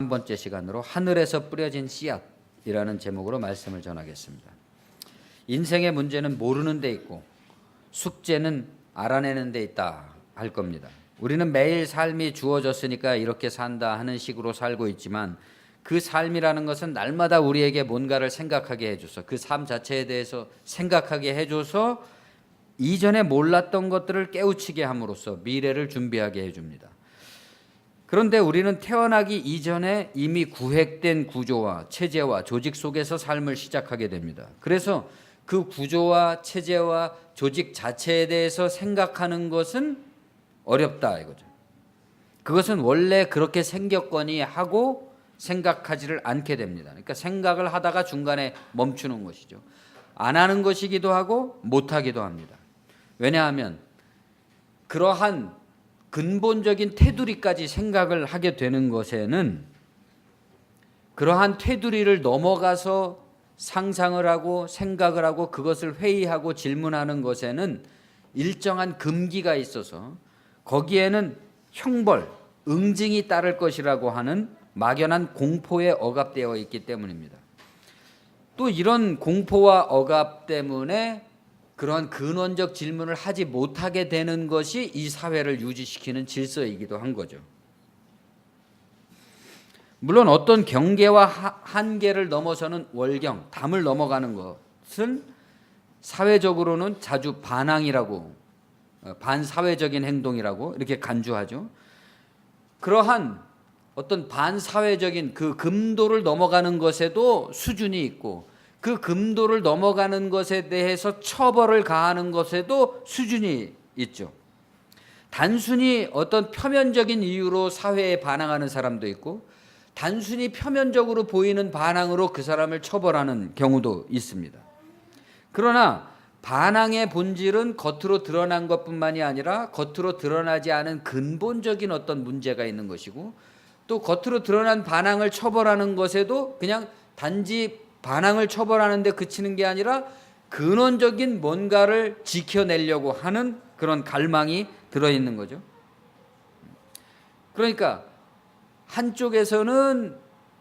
한 번째 시간으로 하늘에서 뿌려진 씨앗이라는 제목으로 말씀을 전하겠습니다. 인생의 문제는 모르는 데 있고 숙제는 알아내는 데 있다 할 겁니다. 우리는 매일 삶이 주어졌으니까 이렇게 산다 하는 식으로 살고 있지만 그 삶이라는 것은 날마다 우리에게 뭔가를 생각하게 해줘서 그 삶 자체에 대해서 생각하게 해줘서 이전에 몰랐던 것들을 깨우치게 함으로써 미래를 준비하게 해줍니다. 그런데 우리는 태어나기 이전에 이미 구획된 구조와 체제와 조직 속에서 삶을 시작하게 됩니다. 그래서 그 구조와 체제와 조직 자체에 대해서 생각하는 것은 어렵다 이거죠. 그것은 원래 그렇게 생겼거니 하고 생각하지를 않게 됩니다. 그러니까 생각을 하다가 중간에 멈추는 것이죠. 안 하는 것이기도 하고 못하기도 합니다. 왜냐하면 그러한 근본적인 테두리까지 생각을 하게 되는 것에는 그러한 테두리를 넘어가서 상상을 하고 생각을 하고 그것을 회의하고 질문하는 것에는 일정한 금기가 있어서 거기에는 형벌, 응징이 따를 것이라고 하는 막연한 공포에 억압되어 있기 때문입니다. 또 이런 공포와 억압 때문에 그러한 근원적 질문을 하지 못하게 되는 것이 이 사회를 유지시키는 질서이기도 한 거죠. 물론 어떤 경계와 한계를 넘어서는 월경, 담을 넘어가는 것은 사회적으로는 자주 반항이라고, 반사회적인 행동이라고 이렇게 간주하죠. 그러한 어떤 반사회적인 그 금도를 넘어가는 것에도 수준이 있고 그 금도를 넘어가는 것에 대해서 처벌을 가하는 것에도 수준이 있죠. 단순히 어떤 표면적인 이유로 사회에 반항하는 사람도 있고 단순히 표면적으로 보이는 반항으로 그 사람을 처벌하는 경우도 있습니다. 그러나 반항의 본질은 겉으로 드러난 것뿐만이 아니라 겉으로 드러나지 않은 근본적인 어떤 문제가 있는 것이고 또 겉으로 드러난 반항을 처벌하는 것에도 그냥 단지 반항을 처벌하는 데 그치는 게 아니라 근원적인 뭔가를 지켜내려고 하는 그런 갈망이 들어있는 거죠. 그러니까 한쪽에서는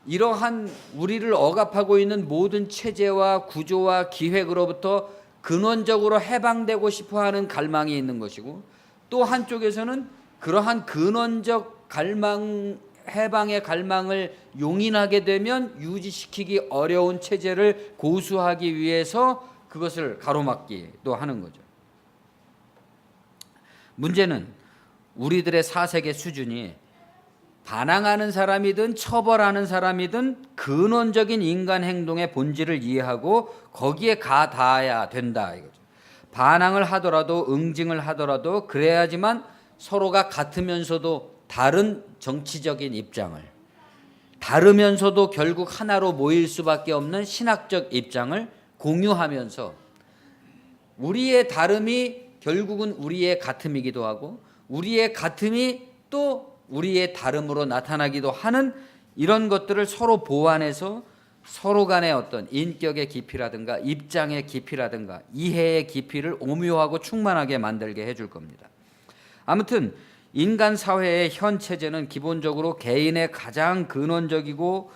이러한 우리를 억압하고 있는 모든 체제와 구조와 기획으로부터 근원적으로 해방되고 싶어하는 갈망이 있는 것이고 또 한쪽에서는 그러한 근원적 해방의 갈망을 용인하게 되면 유지시키기 어려운 체제를 고수하기 위해서 그것을 가로막기도 하는 거죠. 문제는 우리들의 사색의 수준이 반항하는 사람이든 처벌하는 사람이든 근원적인 인간 행동의 본질을 이해하고 거기에 가닿아야 된다 이거죠. 반항을 하더라도 응징을 하더라도 그래야지만 서로가 같으면서도 다른 정치적인 입장을 다르면서도 결국 하나로 모일 수밖에 없는 신학적 입장을 공유하면서 우리의 다름이 결국은 우리의 같음이기도 하고 우리의 같음이 또 우리의 다름으로 나타나기도 하는 이런 것들을 서로 보완해서 서로 간의 어떤 인격의 깊이라든가 입장의 깊이라든가 이해의 깊이를 오묘하고 충만하게 만들게 해줄 겁니다. 아무튼 인간 사회의 현 체제는 기본적으로 개인의 가장 근원적이고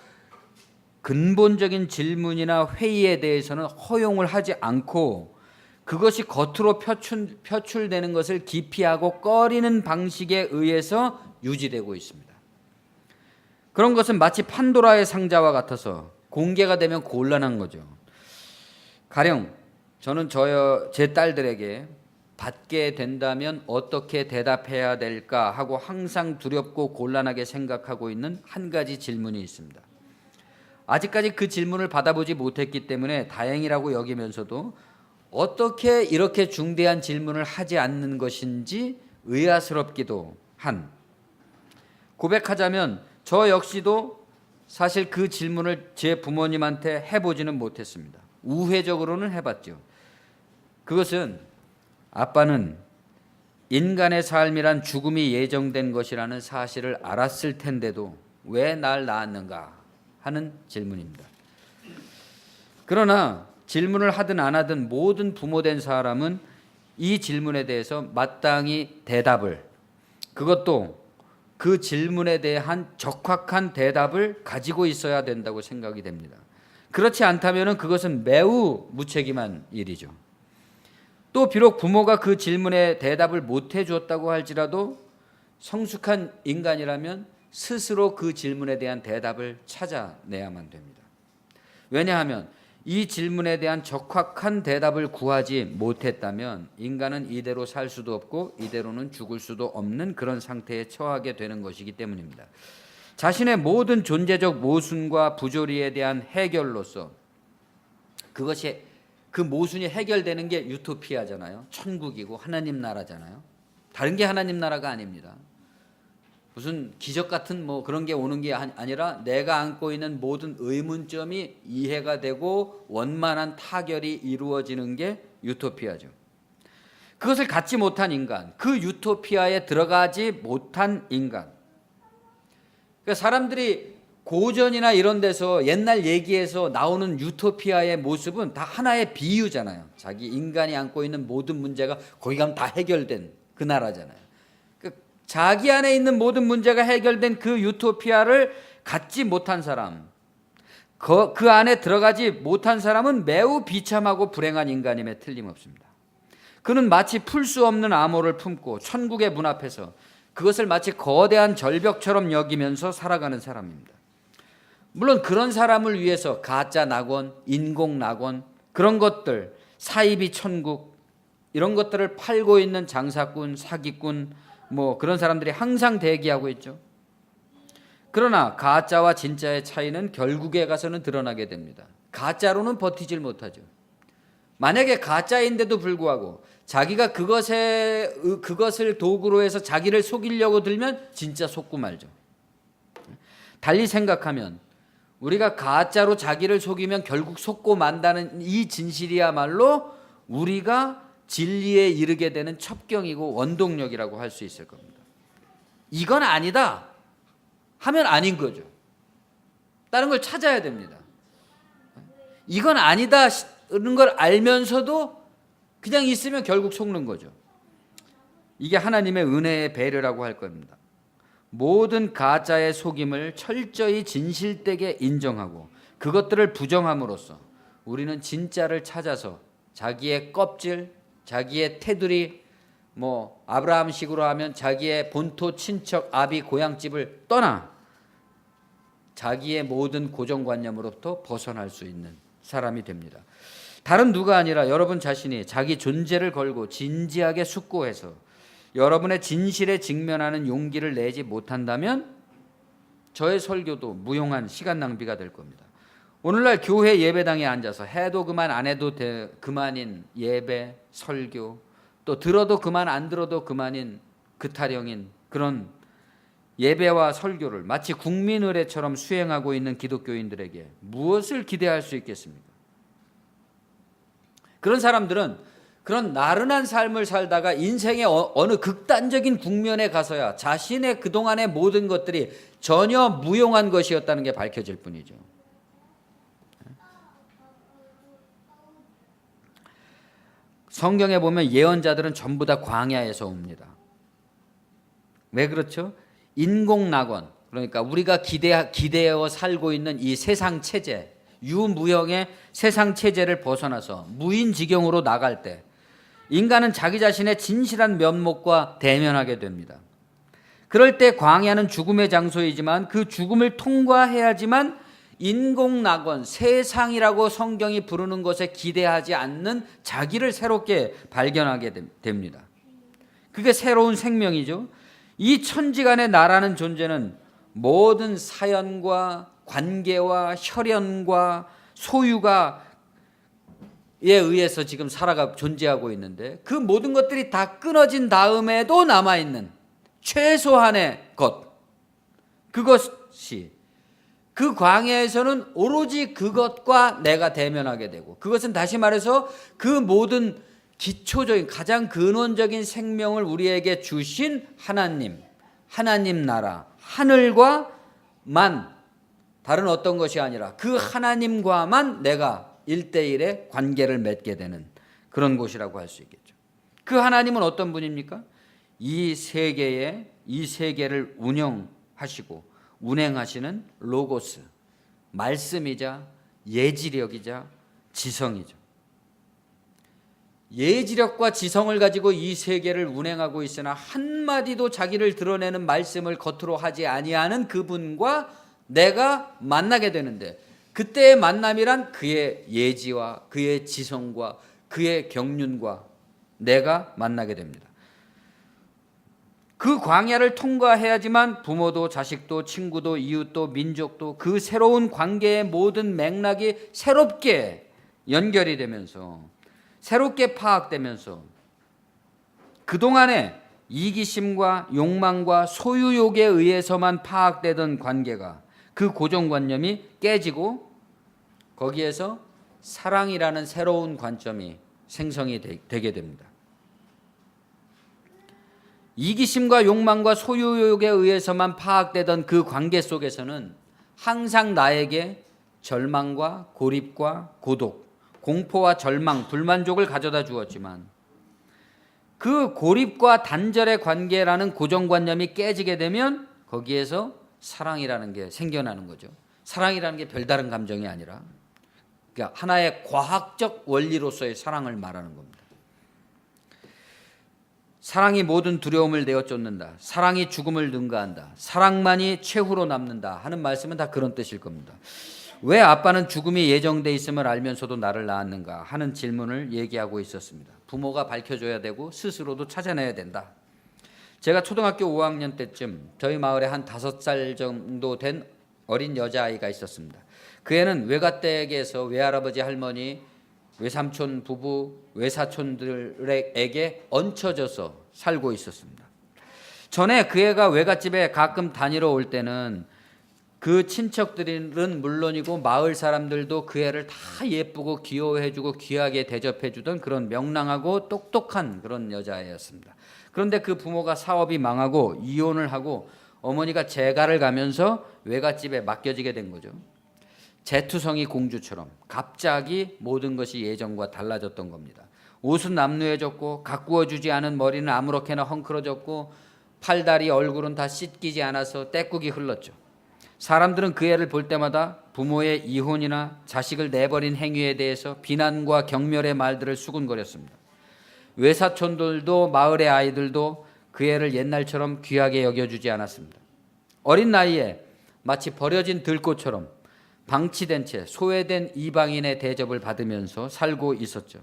근본적인 질문이나 회의에 대해서는 허용을 하지 않고 그것이 겉으로 표출되는 것을 기피하고 꺼리는 방식에 의해서 유지되고 있습니다. 그런 것은 마치 판도라의 상자와 같아서 공개가 되면 곤란한 거죠. 가령 저는 제 딸들에게 받게 된다면 어떻게 대답해야 될까 하고 항상 두렵고 곤란하게 생각하고 있는 한 가지 질문이 있습니다. 아직까지 그 질문을 받아보지 못했기 때문에 다행이라고 여기면서도 어떻게 이렇게 중대한 질문을 하지 않는 것인지 의아스럽기도 한, 고백하자면 저 역시도 사실 그 질문을 제 부모님한테 해보지는 못했습니다. 우회적으로는 해봤죠. 그것은 아빠는 인간의 삶이란 죽음이 예정된 것이라는 사실을 알았을 텐데도 왜 날 낳았는가 하는 질문입니다. 그러나 질문을 하든 안 하든 모든 부모된 사람은 이 질문에 대해서 마땅히 대답을, 그것도 그 질문에 대한 적확한 대답을 가지고 있어야 된다고 생각이 됩니다. 그렇지 않다면 그것은 매우 무책임한 일이죠. 또 비록 부모가 그 질문에 대답을 못해 주었다고 할지라도 성숙한 인간이라면 스스로 그 질문에 대한 대답을 찾아내야만 됩니다. 왜냐하면 이 질문에 대한 적확한 대답을 구하지 못했다면 인간은 이대로 살 수도 없고 이대로는 죽을 수도 없는 그런 상태에 처하게 되는 것이기 때문입니다. 자신의 모든 존재적 모순과 부조리에 대한 해결로서 그것이 그 모순이 해결되는 게 유토피아잖아요. 천국이고 하나님 나라잖아요. 다른 게 하나님 나라가 아닙니다. 무슨 기적 같은 뭐 그런 게 오는 게 아니라 내가 안고 있는 모든 의문점이 이해가 되고 원만한 타결이 이루어지는 게 유토피아죠. 그것을 갖지 못한 인간, 그 유토피아에 들어가지 못한 인간. 그러니까 사람들이 고전이나 이런 데서 옛날 얘기에서 나오는 유토피아의 모습은 다 하나의 비유잖아요. 자기 인간이 안고 있는 모든 문제가 거기 가면 다 해결된 그 나라잖아요. 자기 안에 있는 모든 문제가 해결된 그 유토피아를 갖지 못한 사람, 그 안에 들어가지 못한 사람은 매우 비참하고 불행한 인간임에 틀림없습니다. 그는 마치 풀 수 없는 암호를 품고 천국의 문 앞에서 그것을 마치 거대한 절벽처럼 여기면서 살아가는 사람입니다. 물론 그런 사람을 위해서 가짜 낙원, 인공 낙원, 그런 것들, 사이비 천국 이런 것들을 팔고 있는 장사꾼, 사기꾼 뭐 그런 사람들이 항상 대기하고 있죠. 그러나 가짜와 진짜의 차이는 결국에 가서는 드러나게 됩니다. 가짜로는 버티질 못하죠. 만약에 가짜인데도 불구하고 자기가 그것을 도구로 해서 자기를 속이려고 들면 진짜 속고 말죠. 달리 생각하면 우리가 가짜로 자기를 속이면 결국 속고 만다는 이 진실이야말로 우리가 진리에 이르게 되는 첩경이고 원동력이라고 할 수 있을 겁니다. 이건 아니다 하면 아닌 거죠. 다른 걸 찾아야 됩니다. 이건 아니다는 걸 알면서도 그냥 있으면 결국 속는 거죠. 이게 하나님의 은혜의 배려라고 할 겁니다. 모든 가짜의 속임을 철저히 진실되게 인정하고 그것들을 부정함으로써 우리는 진짜를 찾아서 자기의 껍질, 자기의 테두리, 뭐 아브라함식으로 하면 자기의 본토 친척 아비 고향집을 떠나 자기의 모든 고정관념으로부터 벗어날 수 있는 사람이 됩니다. 다른 누가 아니라 여러분 자신이 자기 존재를 걸고 진지하게 숙고해서 여러분의 진실에 직면하는 용기를 내지 못한다면 저의 설교도 무용한 시간 낭비가 될 겁니다. 오늘날 교회 예배당에 앉아서 해도 그만 안 해도 그만인 예배, 설교, 또 들어도 그만 안 들어도 그만인 그타령인 그런 예배와 설교를 마치 국민의례처럼 수행하고 있는 기독교인들에게 무엇을 기대할 수 있겠습니까? 그런 사람들은 그런 나른한 삶을 살다가 인생의 어느 극단적인 국면에 가서야 자신의 그동안의 모든 것들이 전혀 무용한 것이었다는 게 밝혀질 뿐이죠. 성경에 보면 예언자들은 전부 다 광야에서 옵니다. 왜 그렇죠? 인공낙원, 그러니까 우리가 기대어 살고 있는 이 세상 체제, 유무형의 세상 체제를 벗어나서 무인지경으로 나갈 때 인간은 자기 자신의 진실한 면목과 대면하게 됩니다. 그럴 때 광야는 죽음의 장소이지만 그 죽음을 통과해야지만 인공낙원, 세상이라고 성경이 부르는 것에 기대하지 않는 자기를 새롭게 발견하게 됩니다. 그게 새로운 생명이죠. 이 천지간의 나라는 존재는 모든 사연과 관계와 혈연과 소유가 에 의해서 지금 존재하고 있는데 그 모든 것들이 다 끊어진 다음에도 남아있는 최소한의 것, 그것이 그 광야에서는 오로지 그것과 내가 대면하게 되고 그것은 다시 말해서 그 모든 기초적인 가장 근원적인 생명을 우리에게 주신 하나님 나라, 하늘과만 다른 어떤 것이 아니라 그 하나님과만 내가 1대1의 관계를 맺게 되는 그런 곳이라고 할 수 있겠죠. 그 하나님은 어떤 분입니까? 이 세계의 이 세계를 운영하시고 운행하시는 로고스, 말씀이자 예지력이자 지성이죠. 예지력과 지성을 가지고 이 세계를 운행하고 있으나 한마디도 자기를 드러내는 말씀을 겉으로 하지 아니하는 그분과 내가 만나게 되는데, 그때의 만남이란 그의 예지와 그의 지성과 그의 경륜과 내가 만나게 됩니다. 그 광야를 통과해야지만 부모도 자식도 친구도 이웃도 민족도 그 새로운 관계의 모든 맥락이 새롭게 연결이 되면서 새롭게 파악되면서 그동안에 이기심과 욕망과 소유욕에 의해서만 파악되던 관계가, 그 고정관념이 깨지고 거기에서 사랑이라는 새로운 관점이 생성이 되게 됩니다. 이기심과 욕망과 소유욕에 의해서만 파악되던 그 관계 속에서는 항상 나에게 절망과 고립과 고독, 공포와 절망, 불만족을 가져다 주었지만, 그 고립과 단절의 관계라는 고정관념이 깨지게 되면 거기에서 사랑이라는 게 생겨나는 거죠. 사랑이라는 게 별다른 감정이 아니라 그러니까 하나의 과학적 원리로서의 사랑을 말하는 겁니다. 사랑이 모든 두려움을 내어쫓는다. 사랑이 죽음을 능가한다. 사랑만이 최후로 남는다 하는 말씀은 다 그런 뜻일 겁니다. 왜 아빠는 죽음이 예정돼 있음을 알면서도 나를 낳았는가 하는 질문을 얘기하고 있었습니다. 부모가 밝혀줘야 되고 스스로도 찾아내야 된다. 제가 초등학교 5학년 때쯤 저희 마을에 한 5살 정도 된 어린 여자아이가 있었습니다. 그 애는 외가댁에서 외할아버지 할머니, 외삼촌 부부, 외사촌들에게 얹혀져서 살고 있었습니다. 전에 그 애가 외갓집에 가끔 다니러 올 때는 그 친척들은 물론이고 마을 사람들도 그 애를 다 예쁘고 귀여워해주고 귀하게 대접해주던 그런 명랑하고 똑똑한 그런 여자애였습니다. 그런데 그 부모가 사업이 망하고 이혼을 하고 어머니가 재가를 가면서 외갓집에 맡겨지게 된 거죠. 재투성이 공주처럼 갑자기 모든 것이 예전과 달라졌던 겁니다. 옷은 남루해졌고 가꾸어주지 않은 머리는 아무렇게나 헝클어졌고 팔다리 얼굴은 다 씻기지 않아서 떼국이 흘렀죠. 사람들은 그 애를 볼 때마다 부모의 이혼이나 자식을 내버린 행위에 대해서 비난과 경멸의 말들을 수군거렸습니다. 외사촌들도 마을의 아이들도 그 애를 옛날처럼 귀하게 여겨주지 않았습니다. 어린 나이에 마치 버려진 들꽃처럼 방치된 채 소외된 이방인의 대접을 받으면서 살고 있었죠.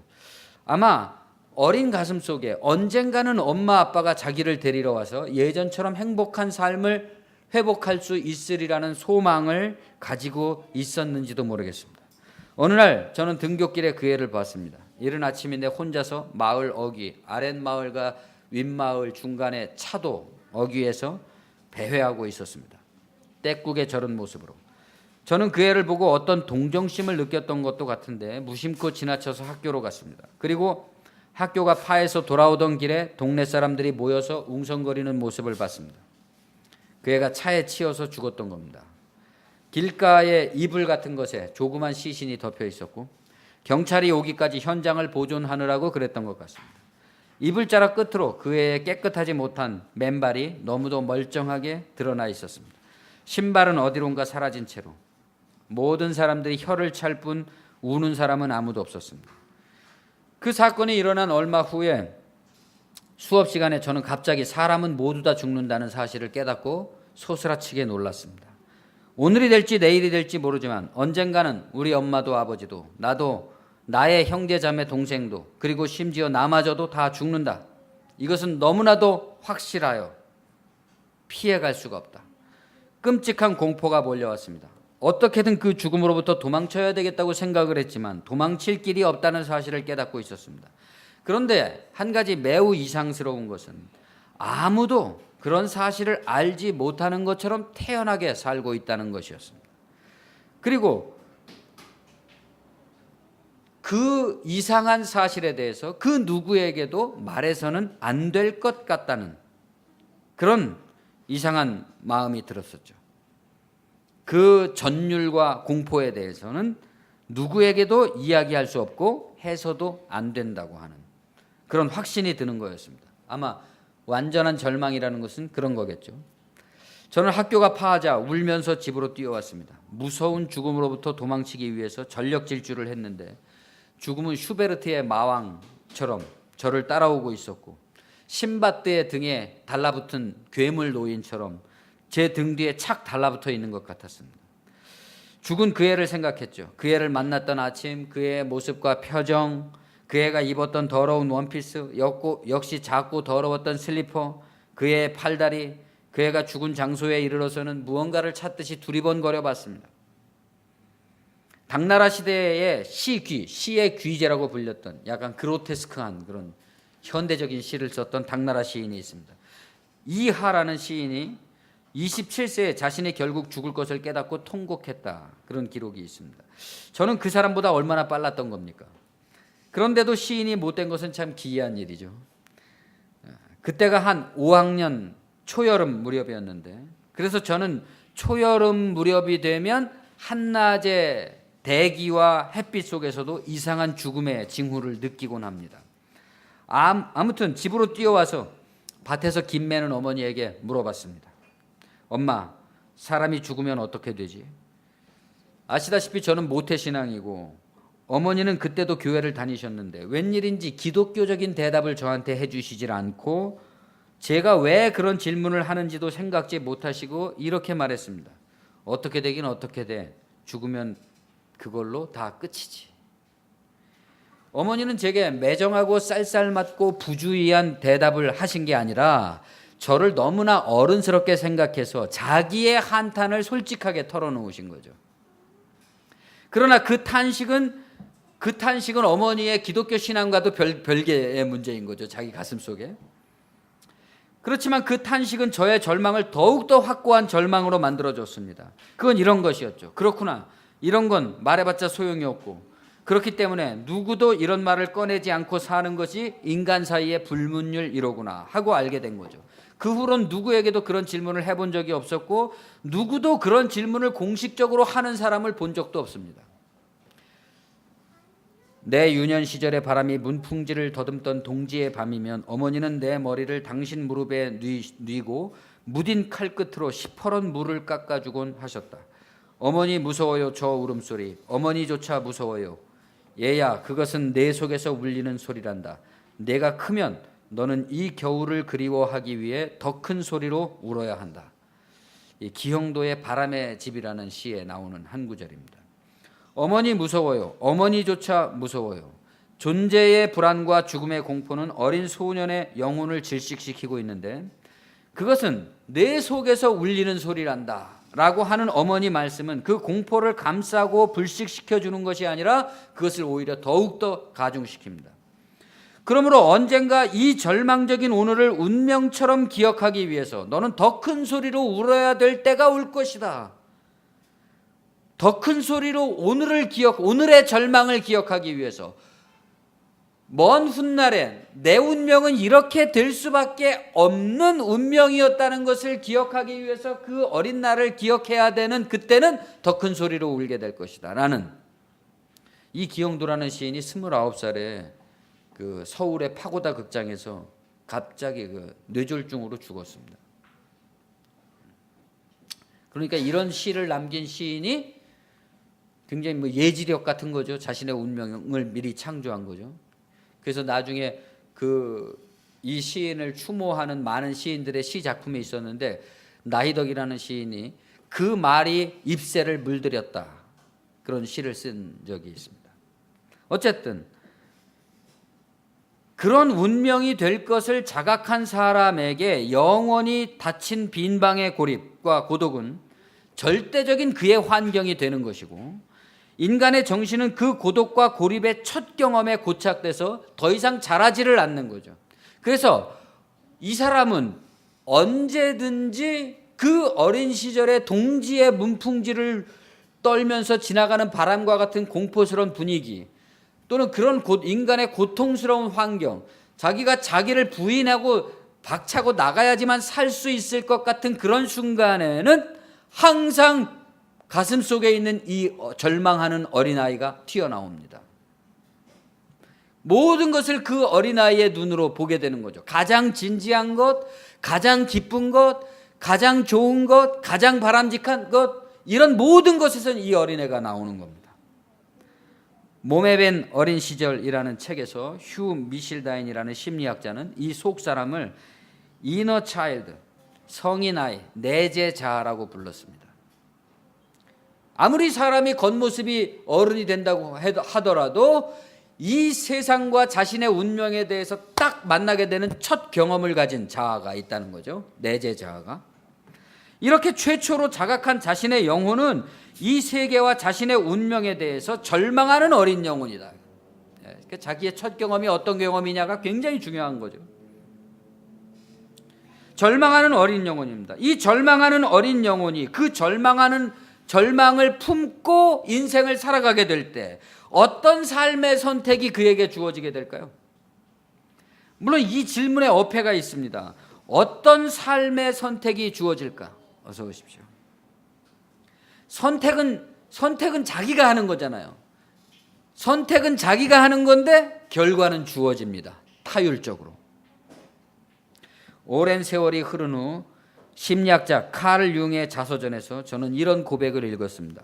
아마 어린 가슴 속에 언젠가는 엄마 아빠가 자기를 데리러 와서 예전처럼 행복한 삶을 회복할 수 있으리라는 소망을 가지고 있었는지도 모르겠습니다. 어느 날 저는 등굣길에 그 애를 봤습니다. 이른 아침인데 혼자서 마을 어귀, 아랫마을과 윗마을 중간에 차도 어귀에서 배회하고 있었습니다. 떼국에 절은 모습으로. 저는 그 애를 보고 어떤 동정심을 느꼈던 것도 같은데 무심코 지나쳐서 학교로 갔습니다. 그리고 학교가 파에서 돌아오던 길에 동네 사람들이 모여서 웅성거리는 모습을 봤습니다. 그 애가 차에 치여서 죽었던 겁니다. 길가에 이불 같은 것에 조그만 시신이 덮여 있었고 경찰이 오기까지 현장을 보존하느라고 그랬던 것 같습니다. 이불자락 끝으로 그 애의 깨끗하지 못한 맨발이 너무도 멀쩡하게 드러나 있었습니다. 신발은 어디론가 사라진 채로 모든 사람들이 혀를 찰 뿐 우는 사람은 아무도 없었습니다. 그 사건이 일어난 얼마 후에 수업 시간에 저는 갑자기 사람은 모두 다 죽는다는 사실을 깨닫고 소스라치게 놀랐습니다. 오늘이 될지 내일이 될지 모르지만 언젠가는 우리 엄마도 아버지도 나도 나의 형제 자매 동생도 그리고 심지어 나마저도 다 죽는다. 이것은 너무나도 확실하여 피해갈 수가 없다. 끔찍한 공포가 몰려왔습니다. 어떻게든 그 죽음으로부터 도망쳐야 되겠다고 생각을 했지만 도망칠 길이 없다는 사실을 깨닫고 있었습니다. 그런데 한 가지 매우 이상스러운 것은 아무도 그런 사실을 알지 못하는 것처럼 태연하게 살고 있다는 것이었습니다. 그리고 그 이상한 사실에 대해서 그 누구에게도 말해서는 안 될 것 같다는 그런 이상한 마음이 들었었죠. 그 전율과 공포에 대해서는 누구에게도 이야기할 수 없고 해서도 안 된다고 하는 그런 확신이 드는 거였습니다. 아마 완전한 절망이라는 것은 그런 거겠죠. 저는 학교가 파하자 울면서 집으로 뛰어왔습니다. 무서운 죽음으로부터 도망치기 위해서 전력 질주를 했는데 죽음은 슈베르트의 마왕처럼 저를 따라오고 있었고 신밧드의 등에 달라붙은 괴물 노인처럼 제 등 뒤에 착 달라붙어 있는 것 같았습니다. 죽은 그 애를 생각했죠. 그 애를 만났던 아침, 그 애의 모습과 표정, 그 애가 입었던 더러운 원피스, 역시 작고 더러웠던 슬리퍼, 그 애의 팔다리, 그 애가 죽은 장소에 이르러서는 무언가를 찾듯이 두리번거려 봤습니다. 당나라 시대의 시의 귀재라고 불렸던 약간 그로테스크한 그런 현대적인 시를 썼던 당나라 시인이 있습니다. 이하라는 시인이 27세에 자신이 결국 죽을 것을 깨닫고 통곡했다. 그런 기록이 있습니다. 저는 그 사람보다 얼마나 빨랐던 겁니까? 그런데도 시인이 못된 것은 참 기이한 일이죠. 그때가 한 5학년 초여름 무렵이었는데 그래서 저는 초여름 무렵이 되면 한낮의 대기와 햇빛 속에서도 이상한 죽음의 징후를 느끼곤 합니다. 아무튼 집으로 뛰어와서 밭에서 김 매는 어머니에게 물어봤습니다. 엄마, 사람이 죽으면 어떻게 되지? 아시다시피 저는 모태신앙이고 어머니는 그때도 교회를 다니셨는데 웬일인지 기독교적인 대답을 저한테 해주시질 않고 제가 왜 그런 질문을 하는지도 생각지 못하시고 이렇게 말했습니다. 어떻게 되긴 어떻게 돼. 죽으면 그걸로 다 끝이지. 어머니는 제게 매정하고 쌀쌀맞고 부주의한 대답을 하신 게 아니라 저를 너무나 어른스럽게 생각해서 자기의 한탄을 솔직하게 털어놓으신 거죠. 그러나 그 탄식은 어머니의 기독교 신앙과도 별개의 문제인 거죠. 자기 가슴 속에. 그렇지만 그 탄식은 저의 절망을 더욱더 확고한 절망으로 만들어줬습니다. 그건 이런 것이었죠. 그렇구나. 이런 건 말해봤자 소용이 없고 그렇기 때문에 누구도 이런 말을 꺼내지 않고 사는 것이 인간 사이의 불문율이로구나 하고 알게 된 거죠. 그 후론 누구에게도 그런 질문을 해본 적이 없었고 누구도 그런 질문을 공식적으로 하는 사람을 본 적도 없습니다. 내 유년 시절의 바람이 문풍지를 더듬던 동지의 밤이면 어머니는 내 머리를 당신 무릎에 뉘고 무딘 칼끝으로 시퍼런 물을 깎아주곤 하셨다. 어머니 무서워요 저 울음소리. 어머니조차 무서워요. 얘야 그것은 내 속에서 울리는 소리란다. 내가 크면 너는 이 겨울을 그리워하기 위해 더 큰 소리로 울어야 한다. 이 기형도의 바람의 집이라는 시에 나오는 한 구절입니다. 어머니 무서워요. 어머니조차 무서워요. 존재의 불안과 죽음의 공포는 어린 소년의 영혼을 질식시키고 있는데 그것은 내 속에서 울리는 소리란다 라고 하는 어머니 말씀은 그 공포를 감싸고 불식시켜주는 것이 아니라 그것을 오히려 더욱더 가중시킵니다. 그러므로 언젠가 이 절망적인 오늘을 운명처럼 기억하기 위해서 너는 더 큰 소리로 울어야 될 때가 올 것이다. 더 큰 소리로 오늘의 절망을 기억하기 위해서 먼 훗날에 내 운명은 이렇게 될 수밖에 없는 운명이었다는 것을 기억하기 위해서 그 어린 날을 기억해야 되는 그때는 더 큰 소리로 울게 될 것이다 라는 이 기영도라는 시인이 29살에 그 서울의 파고다 극장에서 갑자기 그 뇌졸중으로 죽었습니다. 그러니까 이런 시를 남긴 시인이 굉장히 뭐 예지력 같은 거죠. 자신의 운명을 미리 창조한 거죠. 그래서 나중에 이 시인을 추모하는 많은 시인들의 시 작품이 있었는데 나희덕이라는 시인이 그 말이 입새를 물들였다. 그런 시를 쓴 적이 있습니다. 어쨌든 그런 운명이 될 것을 자각한 사람에게 영원히 닫힌 빈방의 고립과 고독은 절대적인 그의 환경이 되는 것이고 인간의 정신은 그 고독과 고립의 첫 경험에 고착돼서 더 이상 자라지를 않는 거죠. 그래서 이 사람은 언제든지 그 어린 시절의 동지의 문풍지를 떨면서 지나가는 바람과 같은 공포스러운 분위기 또는 그런 인간의 고통스러운 환경, 자기가 자기를 부인하고 박차고 나가야지만 살 수 있을 것 같은 그런 순간에는 항상 가슴 속에 있는 이 절망하는 어린아이가 튀어나옵니다. 모든 것을 그 어린아이의 눈으로 보게 되는 거죠. 가장 진지한 것, 가장 기쁜 것, 가장 좋은 것, 가장 바람직한 것, 이런 모든 것에서는 이 어린애가 나오는 겁니다. 몸에 밴 어린 시절이라는 책에서 휴 미실다인이라는 심리학자는 이 속사람을 이너 차일드, 성인아이, 내재 자아라고 불렀습니다. 아무리 사람이 겉모습이 어른이 된다고 하더라도 이 세상과 자신의 운명에 대해서 딱 만나게 되는 첫 경험을 가진 자아가 있다는 거죠. 내재 자아가. 이렇게 최초로 자각한 자신의 영혼은 이 세계와 자신의 운명에 대해서 절망하는 어린 영혼이다. 그러니까 자기의 첫 경험이 어떤 경험이냐가 굉장히 중요한 거죠. 절망하는 어린 영혼입니다. 이 절망하는 어린 영혼이 그 절망을 품고 인생을 살아가게 될 때 어떤 삶의 선택이 그에게 주어지게 될까요? 물론 이 질문에 어폐가 있습니다. 어떤 삶의 선택이 주어질까? 어서 오십시오. 선택은 자기가 하는 거잖아요. 선택은 자기가 하는 건데 결과는 주어집니다. 타율적으로. 오랜 세월이 흐른 후 심리학자 칼 융의 자서전에서 저는 이런 고백을 읽었습니다.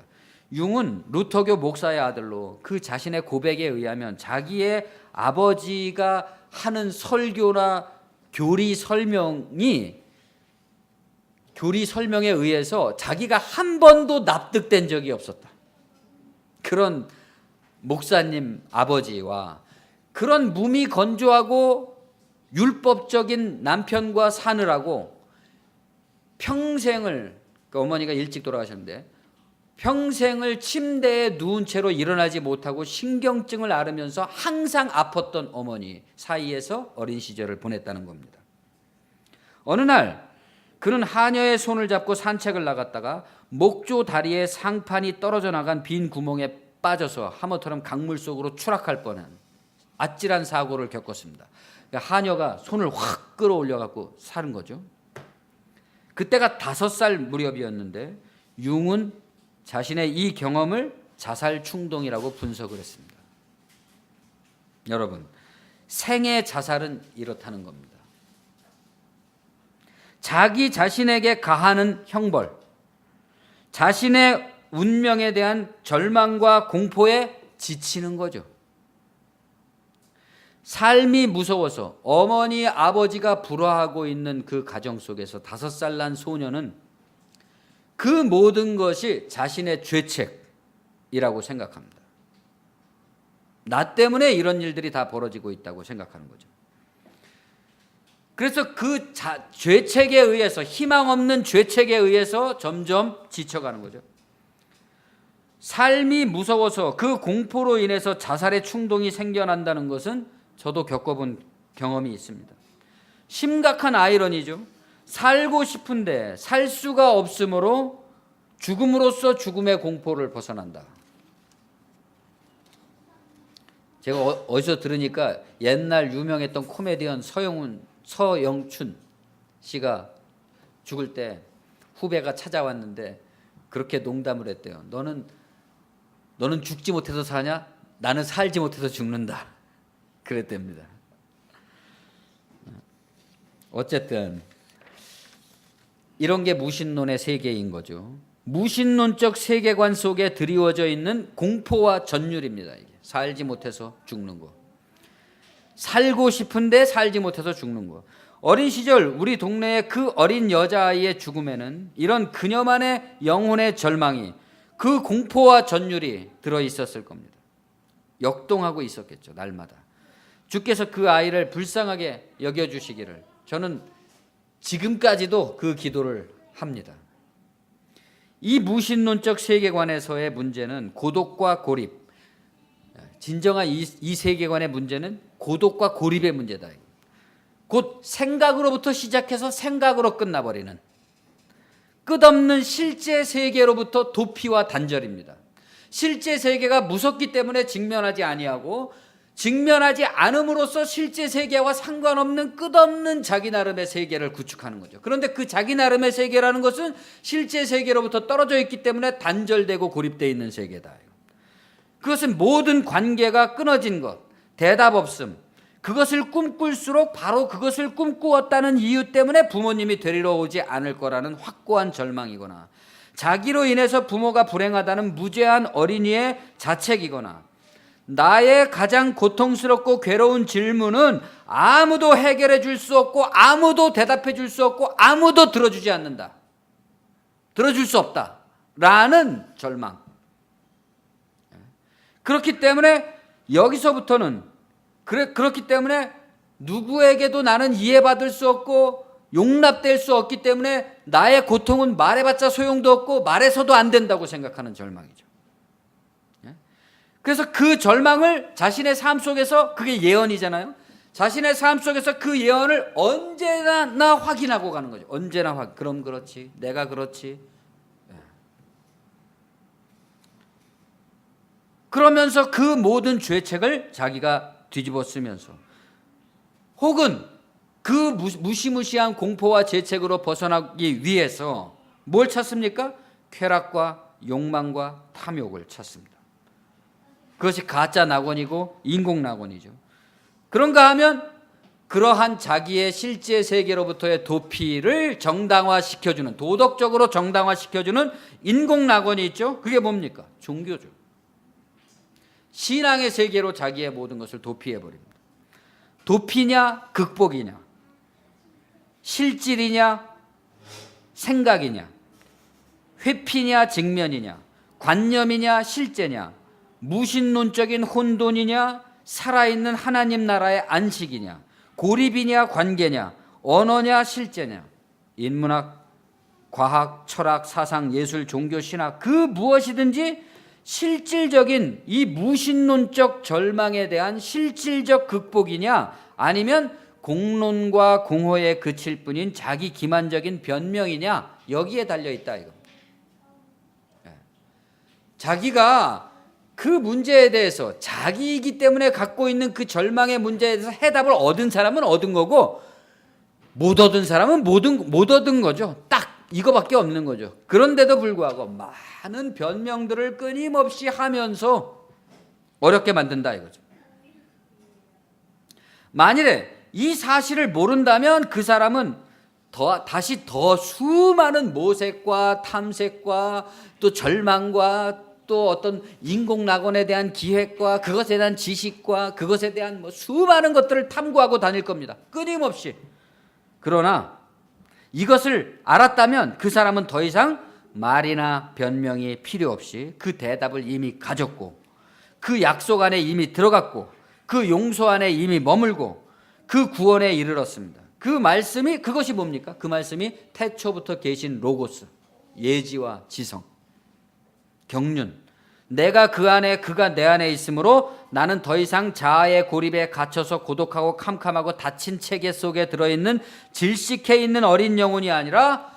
융은 루터교 목사의 아들로 그 자신의 고백에 의하면 자기의 아버지가 하는 설교나 교리 설명에 의해서 자기가 한 번도 납득된 적이 없었다. 그런 목사님 아버지와 그런 몸이 건조하고 율법적인 남편과 사느라고 평생을, 어머니가 일찍 돌아가셨는데 평생을 침대에 누운 채로 일어나지 못하고 신경증을 앓으면서 항상 아팠던 어머니 사이에서 어린 시절을 보냈다는 겁니다. 어느 날 그는 하녀의 손을 잡고 산책을 나갔다가 목조 다리에 상판이 떨어져 나간 빈 구멍에 빠져서 하마터면 강물 속으로 추락할 뻔한 아찔한 사고를 겪었습니다. 하녀가 손을 확 끌어올려 갖고 사는 거죠. 그때가 5살 무렵이었는데 융은 자신의 이 경험을 자살 충동이라고 분석을 했습니다. 여러분, 생의 자살은 이렇다는 겁니다. 자기 자신에게 가하는 형벌, 자신의 운명에 대한 절망과 공포에 지치는 거죠. 삶이 무서워서 어머니 아버지가 불화하고 있는 그 가정 속에서 5살 난 소녀는 그 모든 것이 자신의 죄책이라고 생각합니다. 나 때문에 이런 일들이 다 벌어지고 있다고 생각하는 거죠. 그래서 그 죄책에 의해서, 희망 없는 죄책에 의해서 점점 지쳐가는 거죠. 삶이 무서워서 그 공포로 인해서 자살의 충동이 생겨난다는 것은 저도 겪어본 경험이 있습니다. 심각한 아이러니죠. 살고 싶은데 살 수가 없으므로 죽음으로써 죽음의 공포를 벗어난다. 제가 어디서 들으니까 옛날 유명했던 코미디언 서영춘 씨가 죽을 때 후배가 찾아왔는데 그렇게 농담을 했대요. 너는 죽지 못해서 사냐? 나는 살지 못해서 죽는다. 그랬답니다. 어쨌든 이런 게 무신론의 세계인 거죠. 무신론적 세계관 속에 드리워져 있는 공포와 전율입니다. 이게. 살지 못해서 죽는 거. 살고 싶은데 살지 못해서 죽는 거. 어린 시절 우리 동네의 그 어린 여자아이의 죽음에는 이런 그녀만의 영혼의 절망이, 그 공포와 전율이 들어있었을 겁니다. 역동하고 있었겠죠. 날마다. 주께서 그 아이를 불쌍하게 여겨주시기를 저는 지금까지도 그 기도를 합니다. 이 무신론적 세계관에서의 문제는 고독과 고립, 진정한 이 세계관의 문제는 고독과 고립의 문제다. 곧 생각으로부터 시작해서 생각으로 끝나버리는 끝없는 실제 세계로부터 도피와 단절입니다. 실제 세계가 무섭기 때문에 직면하지 아니하고 직면하지 않음으로써 실제 세계와 상관없는 끝없는 자기 나름의 세계를 구축하는 거죠. 그런데 그 자기 나름의 세계라는 것은 실제 세계로부터 떨어져 있기 때문에 단절되고 고립되어 있는 세계다. 그것은 모든 관계가 끊어진 것, 대답 없음. 그것을 꿈꿀수록 바로 그것을 꿈꾸었다는 이유 때문에 부모님이 데리러 오지 않을 거라는 확고한 절망이거나, 자기로 인해서 부모가 불행하다는 무죄한 어린이의 자책이거나, 나의 가장 고통스럽고 괴로운 질문은 아무도 해결해 줄 수 없고 아무도 대답해 줄 수 없고 아무도 들어주지 않는다, 들어줄 수 없다 라는 절망. 그렇기 때문에 여기서부터는 그렇기 때문에 누구에게도 나는 이해받을 수 없고 용납될 수 없기 때문에 나의 고통은 말해봤자 소용도 없고 말해서도 안 된다고 생각하는 절망이죠. 그래서 그 절망을 자신의 삶 속에서, 그게 예언이잖아요. 자신의 삶 속에서 그 예언을 언제나 확인하고 가는 거죠. 언제나 그럼 그렇지, 내가 그렇지. 그러면서 그 모든 죄책을 자기가 뒤집어 쓰면서, 혹은 그 무시무시한 공포와 죄책으로 벗어나기 위해서 뭘 찾습니까? 쾌락과 욕망과 탐욕을 찾습니다. 그것이 가짜 낙원이고 인공 낙원이죠. 그런가 하면 그러한 자기의 실제 세계로부터의 도피를 정당화시켜주는, 도덕적으로 정당화시켜주는 인공 낙원이 있죠. 그게 뭡니까? 종교죠. 신앙의 세계로 자기의 모든 것을 도피해버립니다. 도피냐 극복이냐, 실질이냐 생각이냐, 회피냐 직면이냐, 관념이냐 실제냐, 무신론적인 혼돈이냐 살아있는 하나님 나라의 안식이냐, 고립이냐 관계냐, 언어냐 실제냐, 인문학, 과학, 철학, 사상, 예술, 종교, 신학, 그 무엇이든지 실질적인 이 무신론적 절망에 대한 실질적 극복이냐, 아니면 공론과 공허에 그칠 뿐인 자기 기만적인 변명이냐, 여기에 달려있다 이겁니다. 자기가 그 문제에 대해서, 자기이기 때문에 갖고 있는 그 절망의 문제에 대해서 해답을 얻은 사람은 얻은 거고, 못 얻은 사람은 못 얻은 거죠. 딱 이거밖에 없는 거죠. 그런데도 불구하고 많은 변명들을 끊임없이 하면서 어렵게 만든다 이거죠. 만일에 이 사실을 모른다면 그 사람은 다시 더 수많은 모색과 탐색과 또 절망과 또 어떤 인공낙원에 대한 기획과 그것에 대한 지식과 그것에 대한 수많은 것들을 탐구하고 다닐 겁니다. 끊임없이. 그러나 이것을 알았다면 그 사람은 더 이상 말이나 변명이 필요 없이 그 대답을 이미 가졌고, 그 약속 안에 이미 들어갔고, 그 용서 안에 이미 머물고, 그 구원에 이르렀습니다. 그 말씀이, 그것이 뭡니까? 그 말씀이 태초부터 계신 로고스, 예지와 지성, 경륜. 내가 그 안에, 그가 내 안에 있으므로 나는 더 이상 자아의 고립에 갇혀서 고독하고 캄캄하고 닫힌 체계 속에 들어있는 질식해 있는 어린 영혼이 아니라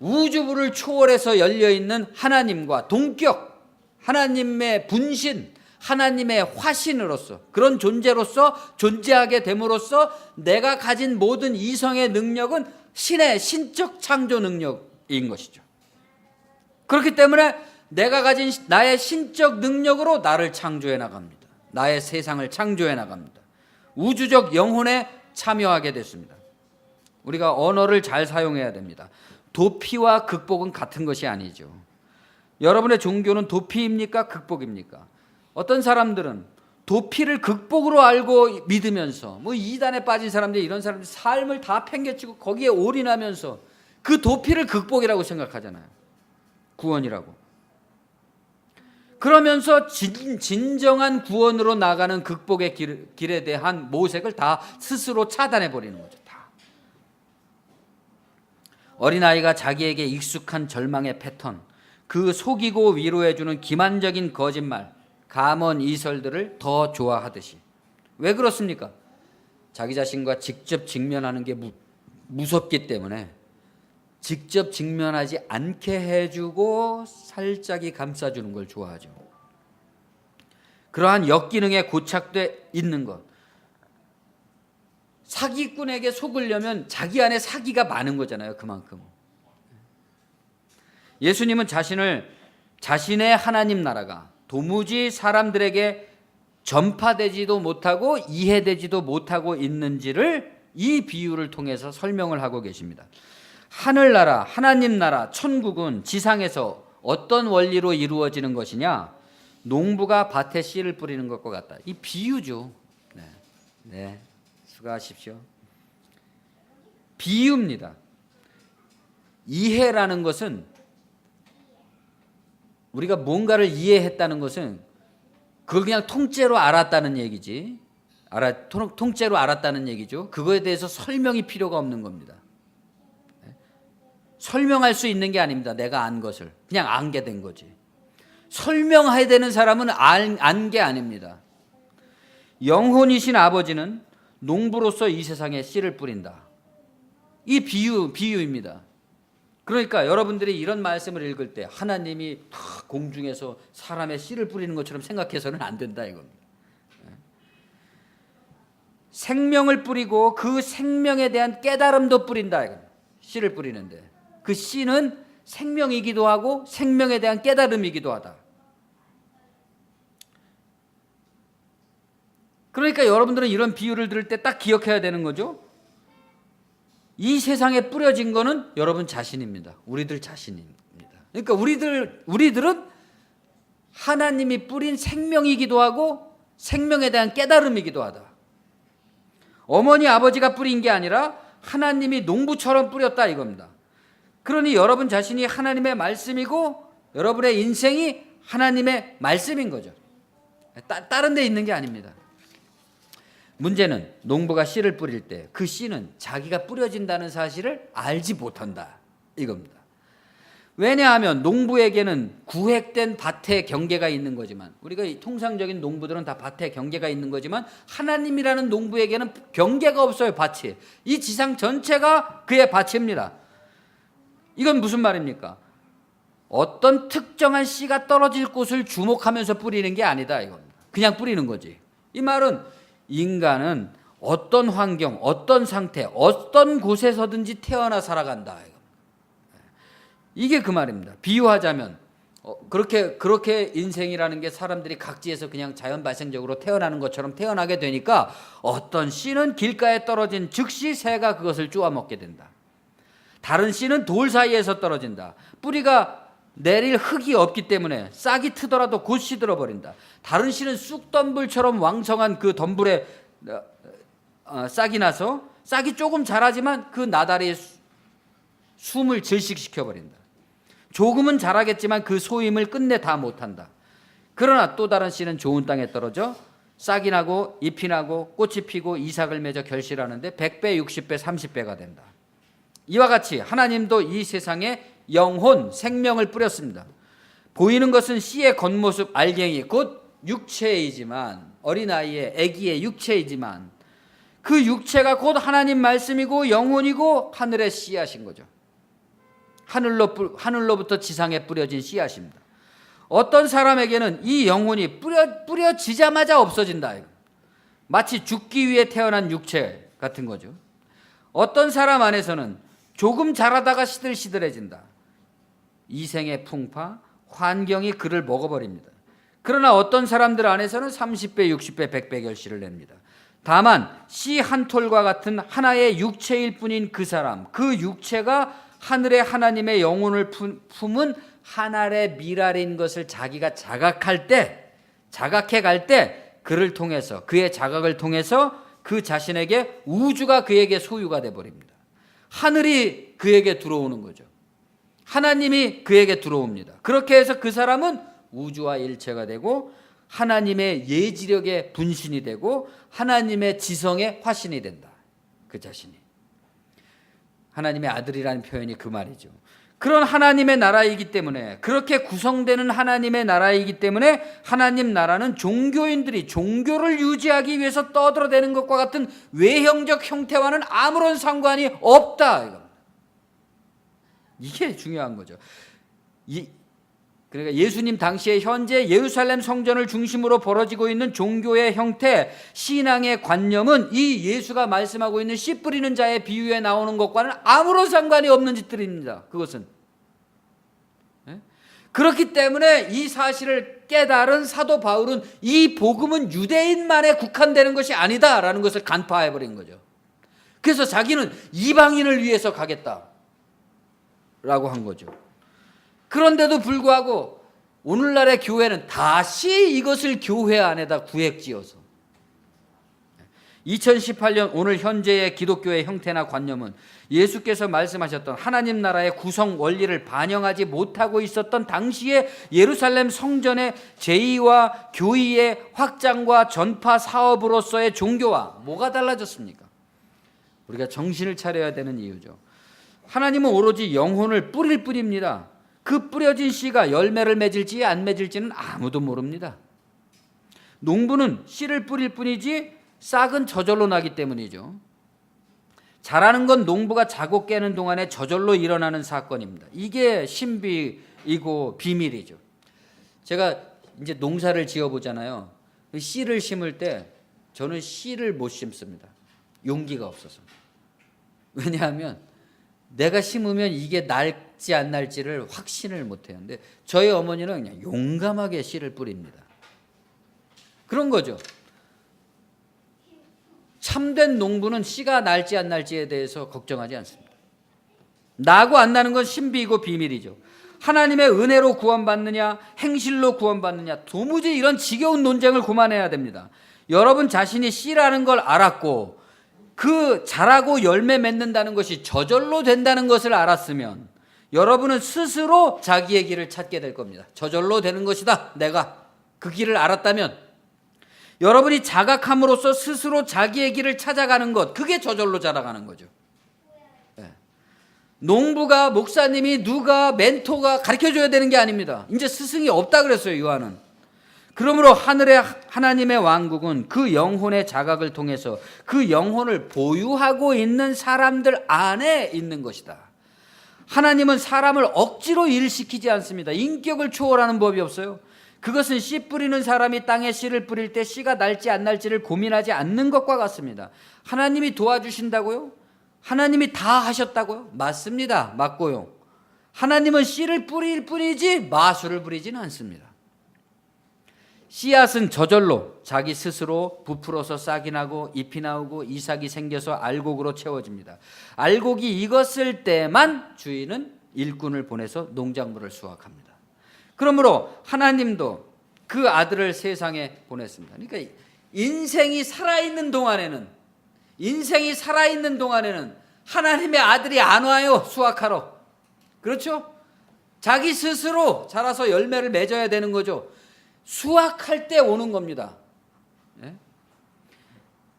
우주부를 초월해서 열려있는 하나님과 동격, 하나님의 분신, 하나님의 화신으로서, 그런 존재로서 존재하게 됨으로써 내가 가진 모든 이성의 능력은 신의 신적 창조 능력인 것이죠. 그렇기 때문에 내가 가진 나의 신적 능력으로 나를 창조해 나갑니다. 나의 세상을 창조해 나갑니다. 우주적 영혼에 참여하게 됐습니다. 우리가 언어를 잘 사용해야 됩니다. 도피와 극복은 같은 것이 아니죠. 여러분의 종교는 도피입니까? 극복입니까? 어떤 사람들은 도피를 극복으로 알고 믿으면서, 이단에 빠진 사람들, 이런 사람들 삶을 다 팽개치고 거기에 올인하면서 그 도피를 극복이라고 생각하잖아요. 구원이라고. 그러면서 진정한 구원으로 나가는 극복의 길에 대한 모색을 다 스스로 차단해 버리는 거죠. 다. 어린아이가 자기에게 익숙한 절망의 패턴, 그 속이고 위로해주는 기만적인 거짓말, 감언 이설들을 더 좋아하듯이. 왜 그렇습니까? 자기 자신과 직접 직면하는 게 무섭기 때문에 직접 직면하지 않게 해주고 살짝이 감싸주는 걸 좋아하죠. 그러한 역기능에 고착돼 있는 것. 사기꾼에게 속으려면 자기 안에 사기가 많은 거잖아요. 그만큼. 예수님은 자신의 하나님 나라가 도무지 사람들에게 전파되지도 못하고 이해되지도 못하고 있는지를 이 비유를 통해서 설명을 하고 계십니다. 하늘나라, 하나님 나라, 천국은 지상에서 어떤 원리로 이루어지는 것이냐? 농부가 밭에 씨를 뿌리는 것과 같다. 이 비유죠. 네, 수고하십시오. 비유입니다. 이해라는 것은, 우리가 뭔가를 이해했다는 것은 그걸 그냥 통째로 알았다는 얘기지. 통째로 알았다는 얘기죠. 그거에 대해서 설명이 필요가 없는 겁니다. 설명할 수 있는 게 아닙니다. 내가 안 것을 그냥 안게 된 거지. 설명해야 되는 사람은 안 게 아닙니다. 영혼이신 아버지는 농부로서 이 세상에 씨를 뿌린다. 이 비유입니다. 그러니까 여러분들이 이런 말씀을 읽을 때 하나님이 공중에서 사람의 씨를 뿌리는 것처럼 생각해서는 안 된다 이겁니다. 생명을 뿌리고 그 생명에 대한 깨달음도 뿌린다 이겁니다. 씨를 뿌리는데 그 씨는 생명이기도 하고 생명에 대한 깨달음이기도 하다. 그러니까 여러분들은 이런 비유를 들을 때 딱 기억해야 되는 거죠. 이 세상에 뿌려진 거는 여러분 자신입니다. 우리들 자신입니다. 그러니까 우리들은 하나님이 뿌린 생명이기도 하고 생명에 대한 깨달음이기도 하다. 어머니 아버지가 뿌린 게 아니라 하나님이 농부처럼 뿌렸다 이겁니다. 그러니 여러분 자신이 하나님의 말씀이고 여러분의 인생이 하나님의 말씀인 거죠. 다른 데 있는 게 아닙니다. 문제는 농부가 씨를 뿌릴 때 그 씨는 자기가 뿌려진다는 사실을 알지 못한다 이겁니다. 왜냐하면 농부에게는 구획된 밭의 경계가 있는 거지만, 우리가 통상적인 농부들은 다 밭의 경계가 있는 거지만 하나님이라는 농부에게는 경계가 없어요. 밭이, 이 지상 전체가 그의 밭입니다. 이건 무슨 말입니까? 어떤 특정한 씨가 떨어질 곳을 주목하면서 뿌리는 게 아니다 이겁니다. 그냥 뿌리는 거지. 이 말은 인간은 어떤 환경, 어떤 상태, 어떤 곳에서든지 태어나 살아간다. 이게 그 말입니다. 비유하자면 그렇게 인생이라는 게 사람들이 각지에서 그냥 자연 발생적으로 태어나는 것처럼 태어나게 되니까 어떤 씨는 길가에 떨어진 즉시 새가 그것을 쪼아먹게 된다. 다른 씨는 돌 사이에서 떨어진다. 뿌리가 내릴 흙이 없기 때문에 싹이 트더라도 곧 시들어 버린다. 다른 씨는 쑥덤불처럼 왕성한 그 덤불에 싹이 나서 싹이 조금 자라지만 그 나다리에 숨을 질식시켜 버린다. 조금은 자라겠지만 그 소임을 끝내 다 못한다. 그러나 또 다른 씨는 좋은 땅에 떨어져 싹이 나고 잎이 나고 꽃이 피고 이삭을 맺어 결실하는데 100배, 60배, 30배가 된다. 이와 같이 하나님도 이 세상에 영혼, 생명을 뿌렸습니다. 보이는 것은 씨의 겉모습, 알갱이, 곧 육체이지만, 어린아이의 아기의 육체이지만 그 육체가 곧 하나님 말씀이고 영혼이고 하늘의 씨앗인 거죠. 하늘로부터 지상에 뿌려진 씨앗입니다. 어떤 사람에게는 이 영혼이 뿌려지자마자 없어진다. 마치 죽기 위해 태어난 육체 같은 거죠. 어떤 사람 안에서는 조금 자라다가 시들시들해진다. 이생의 풍파, 환경이 그를 먹어버립니다. 그러나 어떤 사람들 안에서는 30배, 60배, 100배 결실을 냅니다. 다만 씨 한 톨과 같은 하나의 육체일 뿐인 그 사람, 그 육체가 하늘의 하나님의 영혼을 품은 하늘의 미랄인 것을 자기가 자각해 갈 때 그를 통해서, 그의 자각을 통해서 그 자신에게 우주가 그에게 소유가 돼버립니다. 하늘이 그에게 들어오는 거죠. 하나님이 그에게 들어옵니다. 그렇게 해서 그 사람은 우주와 일체가 되고 하나님의 예지력의 분신이 되고 하나님의 지성의 화신이 된다. 그 자신이. 하나님의 아들이라는 표현이 그 말이죠. 그런 하나님의 나라이기 때문에, 그렇게 구성되는 하나님의 나라이기 때문에 하나님 나라는 종교인들이 종교를 유지하기 위해서 떠들어대는 것과 같은 외형적 형태와는 아무런 상관이 없다. 이게 중요한 거죠. 그러니까 예수님 당시에 현재 예루살렘 성전을 중심으로 벌어지고 있는 종교의 형태, 신앙의 관념은 이 예수가 말씀하고 있는 씨 뿌리는 자의 비유에 나오는 것과는 아무런 상관이 없는 짓들입니다. 그것은. 그렇기 때문에 이 사실을 깨달은 사도 바울은 이 복음은 유대인만에 국한되는 것이 아니다라는 것을 간파해버린 거죠. 그래서 자기는 이방인을 위해서 가겠다라고 한 거죠. 그런데도 불구하고 오늘날의 교회는 다시 이것을 교회 안에다 구획지어서 2018년 오늘 현재의 기독교의 형태나 관념은 예수께서 말씀하셨던 하나님 나라의 구성 원리를 반영하지 못하고 있었던 당시의 예루살렘 성전의 제2와 교의의 확장과 전파 사업으로서의 종교와 뭐가 달라졌습니까? 우리가 정신을 차려야 되는 이유죠. 하나님은 오로지 영혼을 뿌릴 뿐입니다. 그 뿌려진 씨가 열매를 맺을지 안 맺을지는 아무도 모릅니다. 농부는 씨를 뿌릴 뿐이지 싹은 저절로 나기 때문이죠. 자라는 건 농부가 자고 깨는 동안에 저절로 일어나는 사건입니다. 이게 신비이고 비밀이죠. 제가 이제 농사를 지어보잖아요. 씨를 심을 때 저는 씨를 못 심습니다. 용기가 없어서. 왜냐하면 내가 심으면 이게 날지 안 날지를 확신을 못해요. 근데 저희 어머니는 그냥 용감하게 씨를 뿌립니다. 그런 거죠. 참된 농부는 씨가 날지 안 날지에 대해서 걱정하지 않습니다. 나고 안 나는 건 신비이고 비밀이죠. 하나님의 은혜로 구원받느냐 행실로 구원받느냐 도무지 이런 지겨운 논쟁을 그만해야 됩니다. 여러분 자신이 씨라는 걸 알았고 그 자라고 열매 맺는다는 것이 저절로 된다는 것을 알았으면 여러분은 스스로 자기의 길을 찾게 될 겁니다. 저절로 되는 것이다. 내가 그 길을 알았다면 여러분이 자각함으로써 스스로 자기의 길을 찾아가는 것, 그게 저절로 자라가는 거죠. 네. 농부가, 목사님이, 누가, 멘토가 가르쳐줘야 되는 게 아닙니다. 이제 스승이 없다 그랬어요, 요한은. 그러므로 하늘의 하나님의 왕국은 그 영혼의 자각을 통해서 그 영혼을 보유하고 있는 사람들 안에 있는 것이다. 하나님은 사람을 억지로 일시키지 않습니다. 인격을 초월하는 법이 없어요. 그것은 씨 뿌리는 사람이 땅에 씨를 뿌릴 때 씨가 날지 안 날지를 고민하지 않는 것과 같습니다. 하나님이 도와주신다고요? 하나님이 다 하셨다고요? 맞습니다. 맞고요. 하나님은 씨를 뿌릴 뿐이지 마술을 부리지는 않습니다. 씨앗은 저절로 자기 스스로 부풀어서 싹이 나고 잎이 나오고 이삭이 생겨서 알곡으로 채워집니다. 알곡이 익었을 때만 주인은 일꾼을 보내서 농작물을 수확합니다. 그러므로 하나님도 그 아들을 세상에 보냈습니다. 그러니까 인생이 살아있는 동안에는 하나님의 아들이 안 와요, 수확하러. 그렇죠? 자기 스스로 자라서 열매를 맺어야 되는 거죠. 수확할 때 오는 겁니다. 예?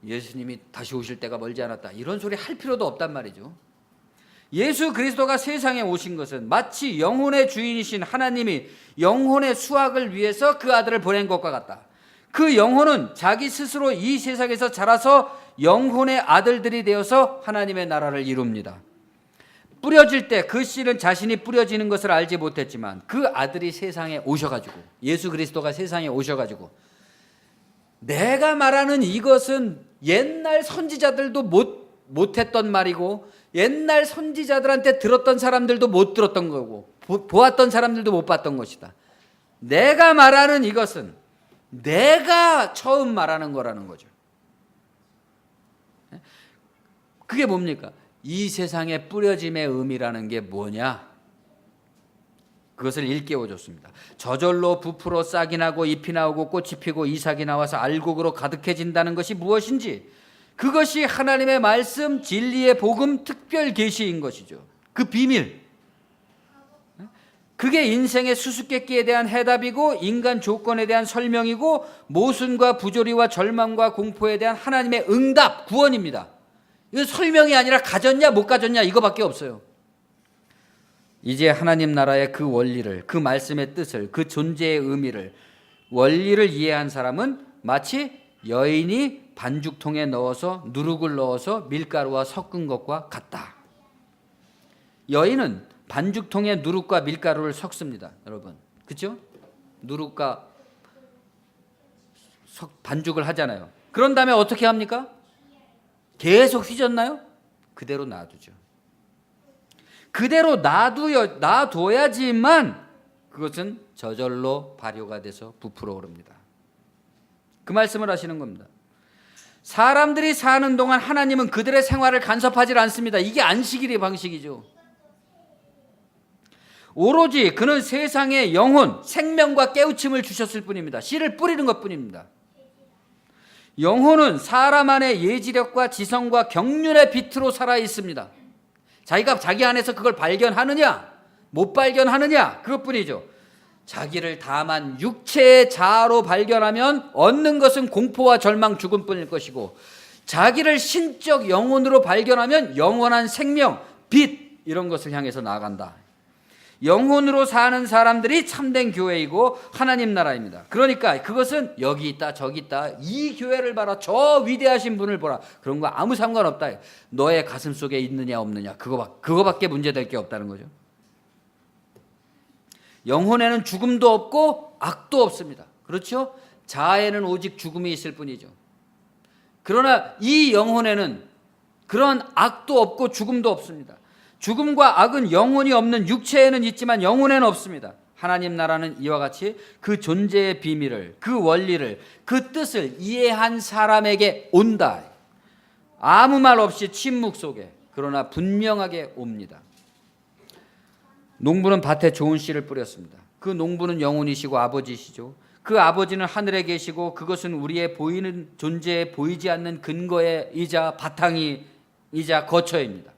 예수님이 다시 오실 때가 멀지 않았다, 이런 소리 할 필요도 없단 말이죠. 예수 그리스도가 세상에 오신 것은 마치 영혼의 주인이신 하나님이 영혼의 수확을 위해서 그 아들을 보낸 것과 같다. 그 영혼은 자기 스스로 이 세상에서 자라서 영혼의 아들들이 되어서 하나님의 나라를 이룹니다. 뿌려질 때 그 씨는 자신이 뿌려지는 것을 알지 못했지만 그 아들이 세상에 오셔가지고, 예수 그리스도가 세상에 오셔가지고, 내가 말하는 이것은 옛날 선지자들도 못했던 말이고 옛날 선지자들한테 들었던 사람들도 못 들었던 거고 보았던 사람들도 못 봤던 것이다. 내가 말하는 이것은 내가 처음 말하는 거라는 거죠. 그게 뭡니까? 이 세상에 뿌려짐의 의미라는 게 뭐냐? 그것을 일깨워 줬습니다. 저절로 부풀어 싹이 나고 잎이 나오고 꽃이 피고 이삭이 나와서 알곡으로 가득해진다는 것이 무엇인지, 그것이 하나님의 말씀, 진리의 복음, 특별 계시인 것이죠. 그 비밀, 그게 인생의 수수께끼에 대한 해답이고 인간 조건에 대한 설명이고 모순과 부조리와 절망과 공포에 대한 하나님의 응답, 구원입니다. 이건 설명이 아니라 가졌냐 못 가졌냐 이거밖에 없어요. 이제 하나님 나라의 그 원리를, 그 말씀의 뜻을, 그 존재의 의미를, 원리를 이해한 사람은 마치 여인이 반죽통에 넣어서 누룩을 넣어서 밀가루와 섞은 것과 같다. 여인은 반죽통에 누룩과 밀가루를 섞습니다, 여러분. 그렇죠? 누룩과 반죽을 하잖아요. 그런 다음에 어떻게 합니까? 계속 휘젓나요? 그대로 놔두죠. 그대로 놔둬야지만 그것은 저절로 발효가 돼서 부풀어 오릅니다. 그 말씀을 하시는 겁니다. 사람들이 사는 동안 하나님은 그들의 생활을 간섭하지 않습니다. 이게 안식일의 방식이죠. 오로지 그는 세상에 영혼, 생명과 깨우침을 주셨을 뿐입니다. 씨를 뿌리는 것뿐입니다. 영혼은 사람 안에 예지력과 지성과 경륜의 빛으로 살아 있습니다. 자기가 자기 안에서 그걸 발견하느냐 못 발견하느냐 그것뿐이죠. 자기를 다만 육체의 자아로 발견하면 얻는 것은 공포와 절망, 죽음뿐일 것이고, 자기를 신적 영혼으로 발견하면 영원한 생명, 빛 이런 것을 향해서 나아간다. 영혼으로 사는 사람들이 참된 교회이고 하나님 나라입니다. 그러니까 그것은 여기 있다 저기 있다, 이 교회를 봐라, 저 위대하신 분을 보라, 그런 거 아무 상관없다. 너의 가슴 속에 있느냐 없느냐 그거밖에 문제될 게 없다는 거죠. 영혼에는 죽음도 없고 악도 없습니다. 그렇죠? 자아에는 오직 죽음이 있을 뿐이죠. 그러나 이 영혼에는 그런 악도 없고 죽음도 없습니다. 죽음과 악은 영혼이 없는 육체에는 있지만 영혼에는 없습니다. 하나님 나라는 이와 같이 그 존재의 비밀을, 그 원리를, 그 뜻을 이해한 사람에게 온다. 아무 말 없이 침묵 속에, 그러나 분명하게 옵니다. 농부는 밭에 좋은 씨를 뿌렸습니다. 그 농부는 영혼이시고 아버지시죠. 그 아버지는 하늘에 계시고 그것은 우리의 보이는 존재에 보이지 않는 근거이자 바탕이자 거처입니다.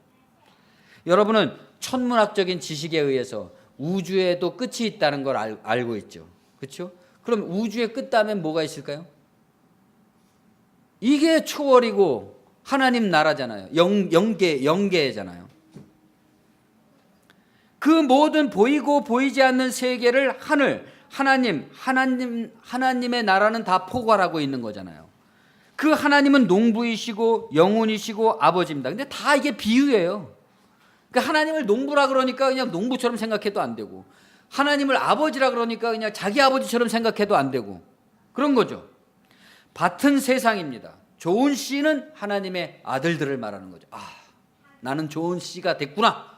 여러분은 천문학적인 지식에 의해서 우주에도 끝이 있다는 걸 알고 있죠. 그렇죠? 그럼 우주의 끝 다음엔 뭐가 있을까요? 이게 초월이고 하나님 나라잖아요. 영계잖아요. 그 모든 보이고 보이지 않는 세계를 하나님의 나라는 다 포괄하고 있는 거잖아요. 그 하나님은 농부이시고 영혼이시고 아버지입니다. 근데 다 이게 비유예요. 그러니까 하나님을 농부라 그러니까 그냥 농부처럼 생각해도 안 되고, 하나님을 아버지라 그러니까 그냥 자기 아버지처럼 생각해도 안 되고, 그런 거죠. 밭은 세상입니다. 좋은 씨는 하나님의 아들들을 말하는 거죠. 아, 나는 좋은 씨가 됐구나.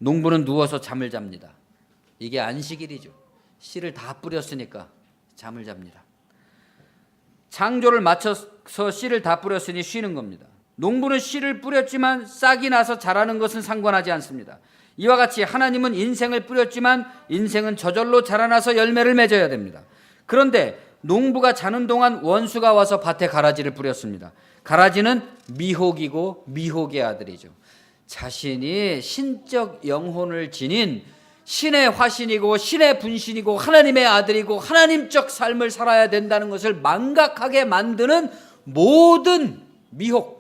농부는 누워서 잠을 잡니다. 이게 안식일이죠. 씨를 다 뿌렸으니까 잠을 잡니다. 창조를 맞춰서 씨를 다 뿌렸으니 쉬는 겁니다. 농부는 씨를 뿌렸지만 싹이 나서 자라는 것은 상관하지 않습니다. 이와 같이 하나님은 인생을 뿌렸지만 인생은 저절로 자라나서 열매를 맺어야 됩니다. 그런데 농부가 자는 동안 원수가 와서 밭에 가라지를 뿌렸습니다. 가라지는 미혹이고 미혹의 아들이죠. 자신이 신적 영혼을 지닌 신의 화신이고 신의 분신이고 하나님의 아들이고 하나님적 삶을 살아야 된다는 것을 망각하게 만드는 모든 미혹,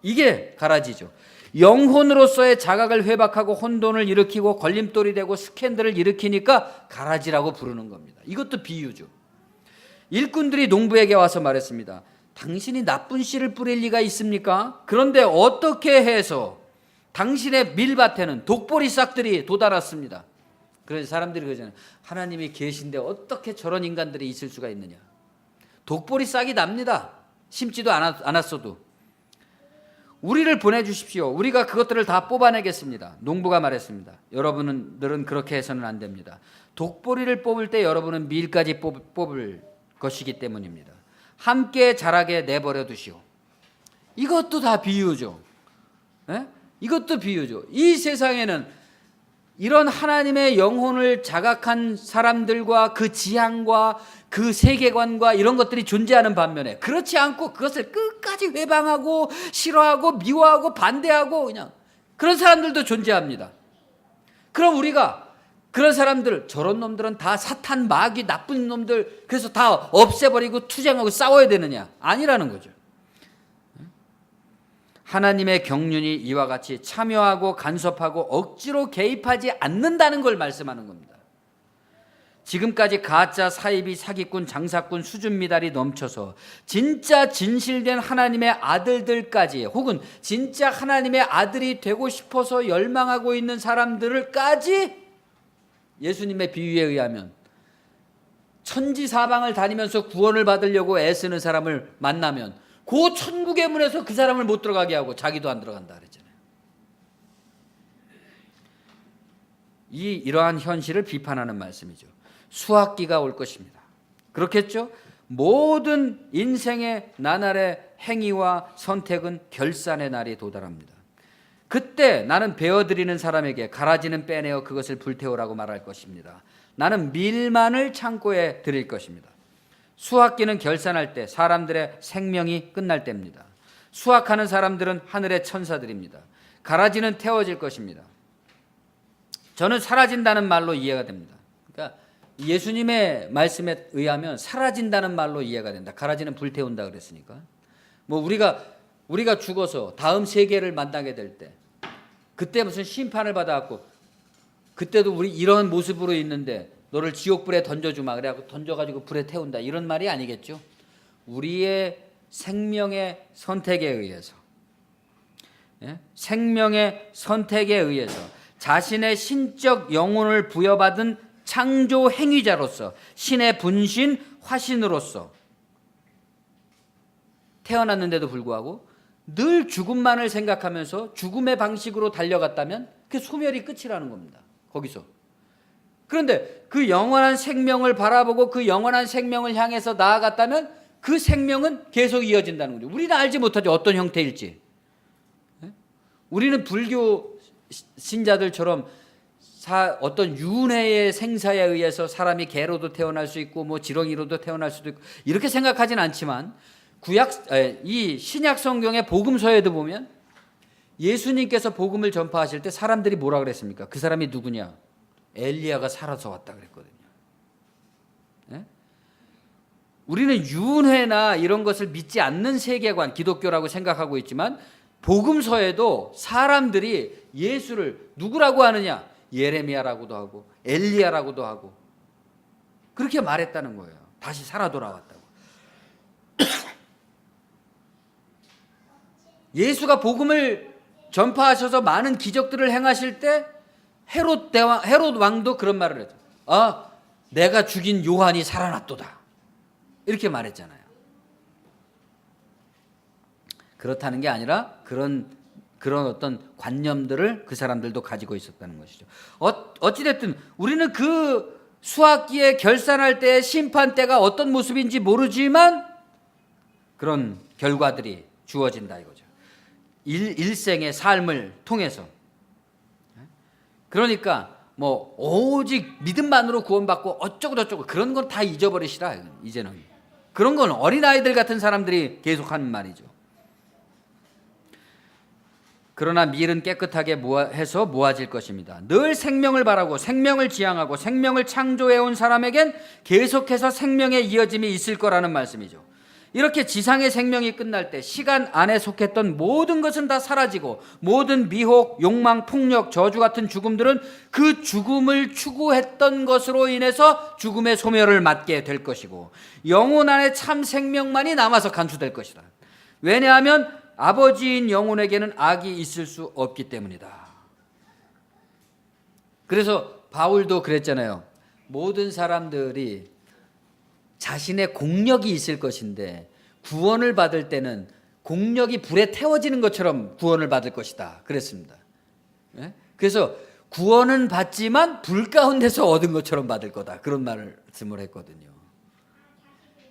이게 가라지죠. 영혼으로서의 자각을 회박하고 혼돈을 일으키고 걸림돌이 되고 스캔들을 일으키니까 가라지라고 부르는 겁니다. 이것도 비유죠. 일꾼들이 농부에게 와서 말했습니다. 당신이 나쁜 씨를 뿌릴 리가 있습니까? 그런데 어떻게 해서 당신의 밀밭에는 독보리 싹들이 돋아났습니다. 그래서 사람들이 그러잖아요. 하나님이 계신데 어떻게 저런 인간들이 있을 수가 있느냐. 독보리 싹이 납니다. 심지도 않았어도. 우리를 보내주십시오. 우리가 그것들을 다 뽑아내겠습니다. 농부가 말했습니다. 여러분들은 그렇게 해서는 안 됩니다. 독보리를 뽑을 때 여러분은 밀까지 뽑을 것이기 때문입니다. 함께 자라게 내버려 두시오. 이것도 다 비유죠. 네? 이것도 비유죠. 이 세상에는 이런 하나님의 영혼을 자각한 사람들과 그 지향과 그 세계관과 이런 것들이 존재하는 반면에 그렇지 않고 그것을 끝까지 회방하고 싫어하고 미워하고 반대하고 그냥 그런 사람들도 존재합니다. 그럼 우리가 그런 사람들, 저런 놈들은 다 사탄, 마귀, 나쁜 놈들, 그래서 다 없애버리고 투쟁하고 싸워야 되느냐? 아니라는 거죠. 하나님의 경륜이 이와 같이 참여하고 간섭하고 억지로 개입하지 않는다는 걸 말씀하는 겁니다. 지금까지 가짜 사이비 사기꾼 장사꾼 수준 미달이 넘쳐서 진짜 진실된 하나님의 아들들까지, 혹은 진짜 하나님의 아들이 되고 싶어서 열망하고 있는 사람들을까지 예수님의 비유에 의하면 천지사방을 다니면서 구원을 받으려고 애쓰는 사람을 만나면 그 천국의 문에서 그 사람을 못 들어가게 하고 자기도 안 들어간다 그랬잖아요. 이러한 현실을 비판하는 말씀이죠. 수학기가 올 것입니다. 그렇겠죠? 모든 인생의 나날의 행위와 선택은 결산의 날이 도달합니다. 그때 나는 베어드리는 사람에게 가라지는 빼내어 그것을 불태우라고 말할 것입니다. 나는 밀만을 창고에 드릴 것입니다. 수확기는 결산할 때 사람들의 생명이 끝날 때입니다. 수확하는 사람들은 하늘의 천사들입니다. 가라지는 태워질 것입니다. 저는 사라진다는 말로 이해가 됩니다. 그러니까 예수님의 말씀에 의하면 사라진다는 말로 이해가 된다. 가라지는 불태운다 그랬으니까. 뭐 우리가 죽어서 다음 세계를 만나게 될 때, 그때 무슨 심판을 받아갖고, 그때도 우리 이런 모습으로 있는데 너를 지옥불에 던져주마 그래갖고 던져가지고 불에 태운다, 이런 말이 아니겠죠. 우리의 생명의 선택에 의해서, 생명의 선택에 의해서 자신의 신적 영혼을 부여받은 창조 행위자로서, 신의 분신 화신으로서 태어났는데도 불구하고 늘 죽음만을 생각하면서 죽음의 방식으로 달려갔다면 그게 소멸이 끝이라는 겁니다. 거기서. 그런데 그 영원한 생명을 바라보고 그 영원한 생명을 향해서 나아갔다면 그 생명은 계속 이어진다는 거죠. 우리는 알지 못하죠, 어떤 형태일지. 우리는 불교 신자들처럼 어떤 윤회의 생사에 의해서 사람이 개로도 태어날 수 있고 뭐 지렁이로도 태어날 수도 있고 이렇게 생각하진 않지만, 이 신약 성경의 복음서에도 보면 예수님께서 복음을 전파하실 때 사람들이 뭐라 그랬습니까? 그 사람이 누구냐? 엘리야가 살아서 왔다 그랬거든요. 우리는 윤회나 이런 것을 믿지 않는 세계관, 기독교라고 생각하고 있지만 복음서에도 사람들이 예수를 누구라고 하느냐? 예레미야라고도 하고 엘리야라고도 하고 그렇게 말했다는 거예요. 다시 살아 돌아왔다고. 예수가 복음을 전파하셔서 많은 기적들을 행하실 때 헤롯 왕도 그런 말을 했죠. 내가 죽인 요한이 살아났도다, 이렇게 말했잖아요. 그렇다는 게 아니라 그런 어떤 관념들을 그 사람들도 가지고 있었다는 것이죠. 어찌됐든 우리는 그 수학기에 결산할 때의 심판 때가 어떤 모습인지 모르지만 그런 결과들이 주어진다 이거죠. 일생의 삶을 통해서. 그러니까 뭐 오직 믿음만으로 구원받고 어쩌고저쩌고 그런 건 다 잊어버리시라. 이제는 그런 건 어린아이들 같은 사람들이 계속하는 말이죠. 그러나 밀은 깨끗하게 해서 모아질 것입니다. 늘 생명을 바라고 생명을 지향하고 생명을 창조해온 사람에겐 계속해서 생명의 이어짐이 있을 거라는 말씀이죠. 이렇게 지상의 생명이 끝날 때 시간 안에 속했던 모든 것은 다 사라지고 모든 미혹, 욕망, 폭력, 저주 같은 죽음들은 그 죽음을 추구했던 것으로 인해서 죽음의 소멸을 맞게 될 것이고 영혼 안에 참 생명만이 남아서 간수될 것이다. 왜냐하면 아버지인 영혼에게는 악이 있을 수 없기 때문이다. 그래서 바울도 그랬잖아요. 모든 사람들이 자신의 공력이 있을 것인데 구원을 받을 때는 공력이 불에 태워지는 것처럼 구원을 받을 것이다 그랬습니다. 그래서 구원은 받지만 불 가운데서 얻은 것처럼 받을 거다, 그런 말씀을 했거든요.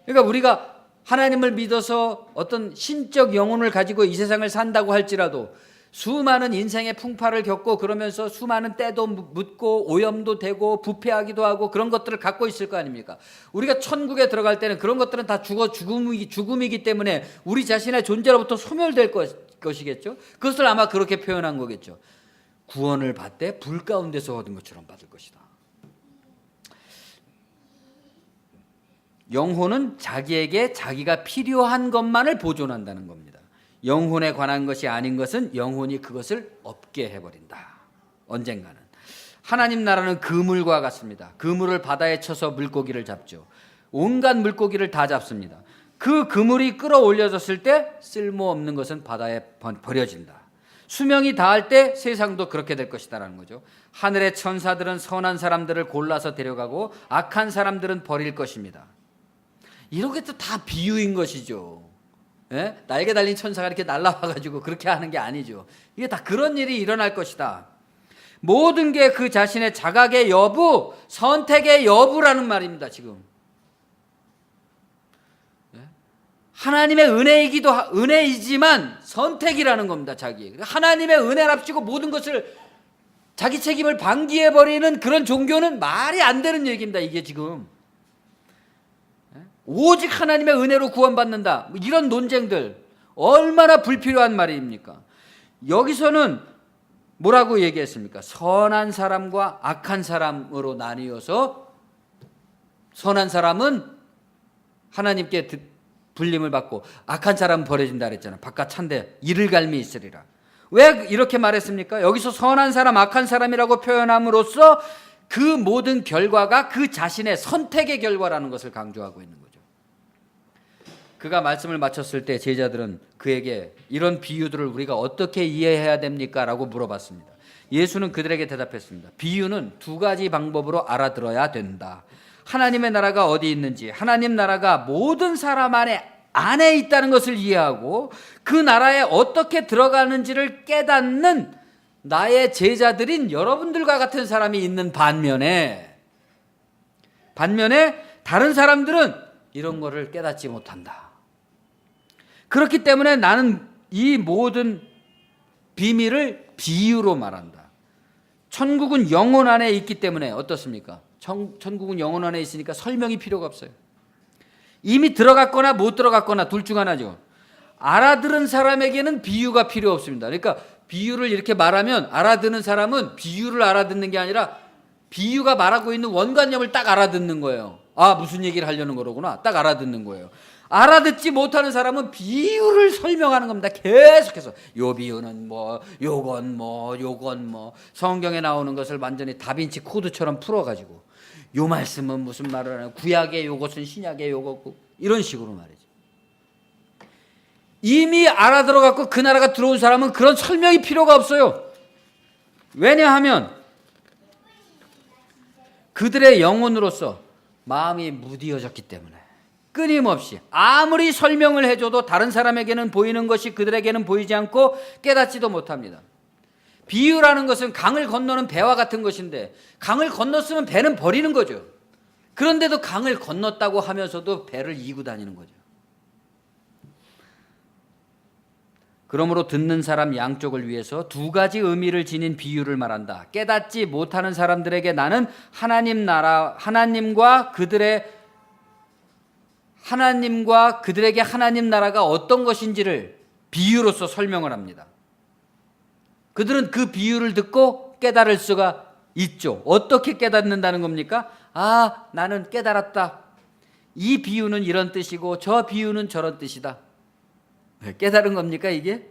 그러니까 우리가 하나님을 믿어서 어떤 신적 영혼을 가지고 이 세상을 산다고 할지라도 수많은 인생의 풍파를 겪고 그러면서 수많은 때도 묻고 오염도 되고 부패하기도 하고 그런 것들을 갖고 있을 거 아닙니까? 우리가 천국에 들어갈 때는 그런 것들은 다 죽음이기 때문에 우리 자신의 존재로부터 소멸될 것이겠죠. 그것을 아마 그렇게 표현한 거겠죠. 구원을 받되 불 가운데서 얻은 것처럼 받을 것이다. 영혼은 자기에게 자기가 필요한 것만을 보존한다는 겁니다. 영혼에 관한 것이 아닌 것은 영혼이 그것을 없게 해버린다. 언젠가는. 하나님 나라는 그물과 같습니다. 그물을 바다에 쳐서 물고기를 잡죠. 온갖 물고기를 다 잡습니다. 그 그물이 끌어올려졌을 때 쓸모없는 것은 바다에 버려진다. 수명이 다할 때 세상도 그렇게 될 것이다라는 거죠. 하늘의 천사들은 선한 사람들을 골라서 데려가고 악한 사람들은 버릴 것입니다. 이렇게 또 다 비유인 것이죠. 날개 달린 천사가 이렇게 날아와가지고 그렇게 하는 게 아니죠. 이게 다 그런 일이 일어날 것이다. 모든 게 그 자신의 자각의 여부, 선택의 여부라는 말입니다. 지금 하나님의 은혜이지만 선택이라는 겁니다. 자기 하나님의 은혜랍시고 모든 것을 자기 책임을 방기해 버리는 그런 종교는 말이 안 되는 얘기입니다. 이게 지금 오직 하나님의 은혜로 구원받는다, 이런 논쟁들 얼마나 불필요한 말입니까? 여기서는 뭐라고 얘기했습니까? 선한 사람과 악한 사람으로 나뉘어서 선한 사람은 하나님께 불림을 받고 악한 사람은 버려진다 그랬잖아요. 바깥 찬데 이를 갈미 있으리라. 왜 이렇게 말했습니까? 여기서 선한 사람, 악한 사람이라고 표현함으로써 그 모든 결과가 그 자신의 선택의 결과라는 것을 강조하고 있는 거죠. 그가 말씀을 마쳤을 때 제자들은 그에게 이런 비유들을 우리가 어떻게 이해해야 됩니까? 라고 물어봤습니다. 예수는 그들에게 대답했습니다. 비유는 두 가지 방법으로 알아들어야 된다. 하나님의 나라가 어디 있는지, 하나님 나라가 모든 사람 안에 있다는 것을 이해하고 그 나라에 어떻게 들어가는지를 깨닫는 나의 제자들인 여러분들과 같은 사람이 있는 반면에 다른 사람들은 이런 거를 깨닫지 못한다. 그렇기 때문에 나는 이 모든 비밀을 비유로 말한다. 천국은 영혼 안에 있기 때문에 어떻습니까? 천국은 영혼 안에 있으니까 설명이 필요가 없어요. 이미 들어갔거나 못 들어갔거나 둘 중 하나죠. 알아들은 사람에게는 비유가 필요 없습니다. 그러니까 비유를 이렇게 말하면 알아듣는 사람은 비유를 알아듣는 게 아니라 비유가 말하고 있는 원관념을 딱 알아듣는 거예요. 아, 무슨 얘기를 하려는 거로구나. 딱 알아듣는 거예요. 알아듣지 못하는 사람은 비유를 설명하는 겁니다. 계속해서 요 비유는 뭐 요건 뭐 성경에 나오는 것을 완전히 다빈치 코드처럼 풀어가지고 요 말씀은 무슨 말을 하냐, 구약의 요것은 신약의 요것고, 이런 식으로 말이죠. 이미 알아들어갖고 그 나라가 들어온 사람은 그런 설명이 필요가 없어요. 왜냐하면 그들의 영혼으로서 마음이 무디어졌기 때문에 끊임없이 아무리 설명을 해줘도 다른 사람에게는 보이는 것이 그들에게는 보이지 않고 깨닫지도 못합니다. 비유라는 것은 강을 건너는 배와 같은 것인데 강을 건넜으면 배는 버리는 거죠. 그런데도 강을 건넜다고 하면서도 배를 이고 다니는 거죠. 그러므로 듣는 사람 양쪽을 위해서 두 가지 의미를 지닌 비유를 말한다. 깨닫지 못하는 사람들에게 나는 하나님과 그들에게 하나님 나라가 어떤 것인지를 비유로서 설명을 합니다. 그들은 그 비유를 듣고 깨달을 수가 있죠. 어떻게 깨닫는다는 겁니까? 아, 나는 깨달았다. 이 비유는 이런 뜻이고 저 비유는 저런 뜻이다. 깨달은 겁니까 이게?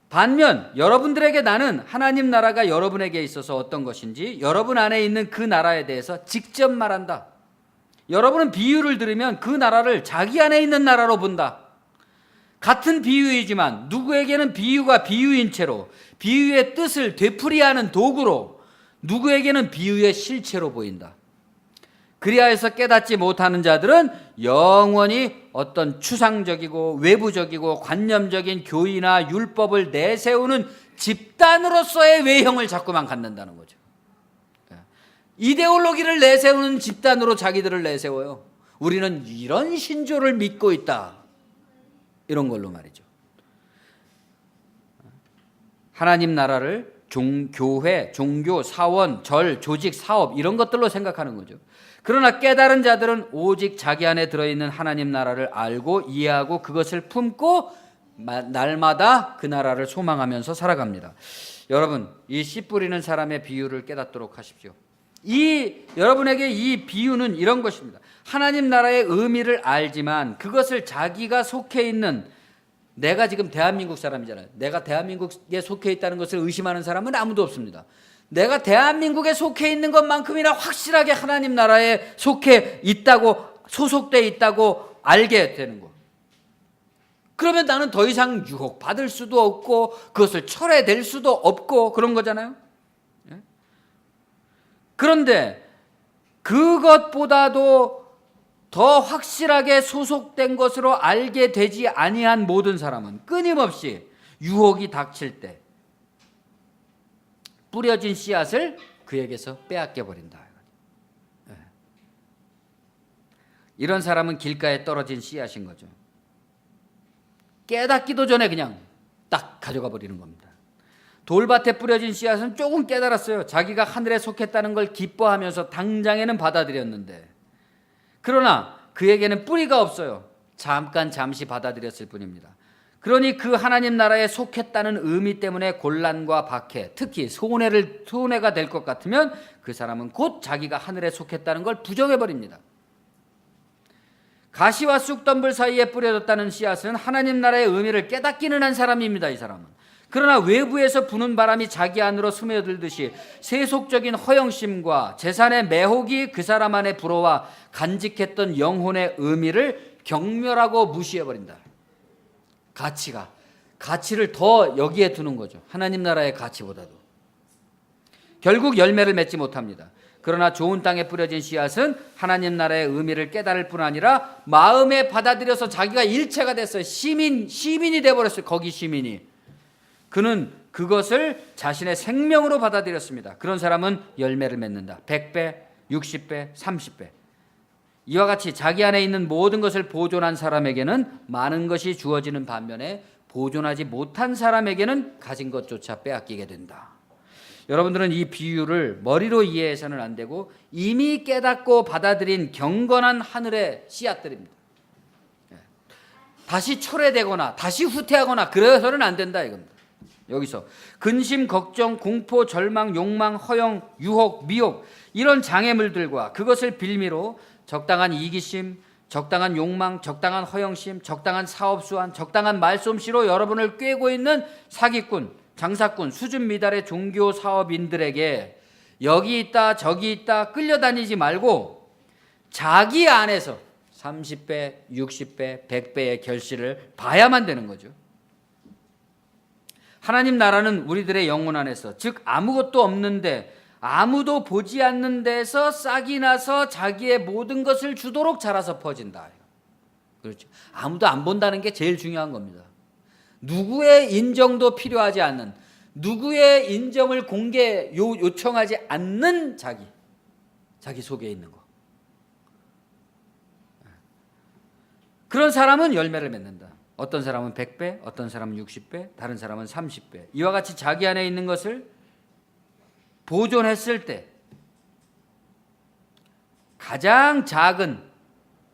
반면 여러분들에게 나는 하나님 나라가 여러분에게 있어서 어떤 것인지 여러분 안에 있는 그 나라에 대해서 직접 말한다. 여러분은 비유를 들으면 그 나라를 자기 안에 있는 나라로 본다. 같은 비유이지만 누구에게는 비유가 비유인 채로 비유의 뜻을 되풀이하는 도구로, 누구에게는 비유의 실체로 보인다. 그리하여서 깨닫지 못하는 자들은 영원히 어떤 추상적이고 외부적이고 관념적인 교의나 율법을 내세우는 집단으로서의 외형을 자꾸만 갖는다는 거죠. 이데올로기를 내세우는 집단으로 자기들을 내세워요. 우리는 이런 신조를 믿고 있다, 이런 걸로 말이죠. 하나님 나라를 교회, 종교, 사원, 절, 조직, 사업 이런 것들로 생각하는 거죠. 그러나 깨달은 자들은 오직 자기 안에 들어있는 하나님 나라를 알고 이해하고 그것을 품고 날마다 그 나라를 소망하면서 살아갑니다. 여러분, 이 씨 뿌리는 사람의 비유를 깨닫도록 하십시오. 여러분에게 이 비유는 이런 것입니다. 하나님 나라의 의미를 알지만 그것을 자기가 속해 있는, 내가 지금 대한민국 사람이잖아요. 내가 대한민국에 속해 있다는 것을 의심하는 사람은 아무도 없습니다. 내가 대한민국에 속해 있는 것만큼이나 확실하게 하나님 나라에 속해 있다고, 소속돼 있다고 알게 되는 것. 그러면 나는 더 이상 유혹받을 수도 없고 그것을 철회될 수도 없고 그런 거잖아요. 그런데 그것보다도 더 확실하게 소속된 것으로 알게 되지 아니한 모든 사람은 끊임없이 유혹이 닥칠 때 뿌려진 씨앗을 그에게서 빼앗겨 버린다. 이런 사람은 길가에 떨어진 씨앗인 거죠. 깨닫기도 전에 그냥 딱 가져가 버리는 겁니다. 돌밭에 뿌려진 씨앗은 조금 깨달았어요. 자기가 하늘에 속했다는 걸 기뻐하면서 당장에는 받아들였는데, 그러나 그에게는 뿌리가 없어요. 잠시 받아들였을 뿐입니다. 그러니 그 하나님 나라에 속했다는 의미 때문에 곤란과 박해, 특히 손해가 될 것 같으면 그 사람은 곧 자기가 하늘에 속했다는 걸 부정해버립니다. 가시와 쑥덤불 사이에 뿌려졌다는 씨앗은 하나님 나라의 의미를 깨닫기는 한 사람입니다. 이 사람은. 그러나 외부에서 부는 바람이 자기 안으로 스며들듯이 세속적인 허영심과 재산의 매혹이 그 사람 안에 불어와 간직했던 영혼의 의미를 경멸하고 무시해버린다. 가치를 더 여기에 두는 거죠. 하나님 나라의 가치보다도. 결국 열매를 맺지 못합니다. 그러나 좋은 땅에 뿌려진 씨앗은 하나님 나라의 의미를 깨달을 뿐 아니라 마음에 받아들여서 자기가 일체가 됐어요. 시민이 돼버렸어요. 거기 시민이. 그는 그것을 자신의 생명으로 받아들였습니다. 그런 사람은 열매를 맺는다. 100배, 60배, 30배. 이와 같이 자기 안에 있는 모든 것을 보존한 사람에게는 많은 것이 주어지는 반면에 보존하지 못한 사람에게는 가진 것조차 빼앗기게 된다. 여러분들은 이 비유를 머리로 이해해서는 안 되고 이미 깨닫고 받아들인 경건한 하늘의 씨앗들입니다. 다시 초래되거나 다시 후퇴하거나 그래서는 안 된다 이겁니다. 여기서 근심, 걱정, 공포, 절망, 욕망, 허영, 유혹, 미혹 이런 장애물들과 그것을 빌미로 적당한 이기심, 적당한 욕망, 적당한 허영심, 적당한 사업수완, 적당한 말솜씨로 여러분을 꿰고 있는 사기꾼, 장사꾼, 수준 미달의 종교 사업인들에게 여기 있다 저기 있다 끌려다니지 말고 자기 안에서 30배, 60배, 100배의 결실을 봐야만 되는 거죠. 하나님 나라는 우리들의 영혼 안에서, 즉 아무것도 없는데 아무도 보지 않는 데서 싹이 나서 자기의 모든 것을 주도록 자라서 퍼진다. 그렇죠. 아무도 안 본다는 게 제일 중요한 겁니다. 누구의 인정도 필요하지 않는, 누구의 인정을 요청하지 않는 자기 속에 있는 거. 그런 사람은 열매를 맺는다. 어떤 사람은 100배, 어떤 사람은 60배, 다른 사람은 30배. 이와 같이 자기 안에 있는 것을 보존했을 때 가장 작은,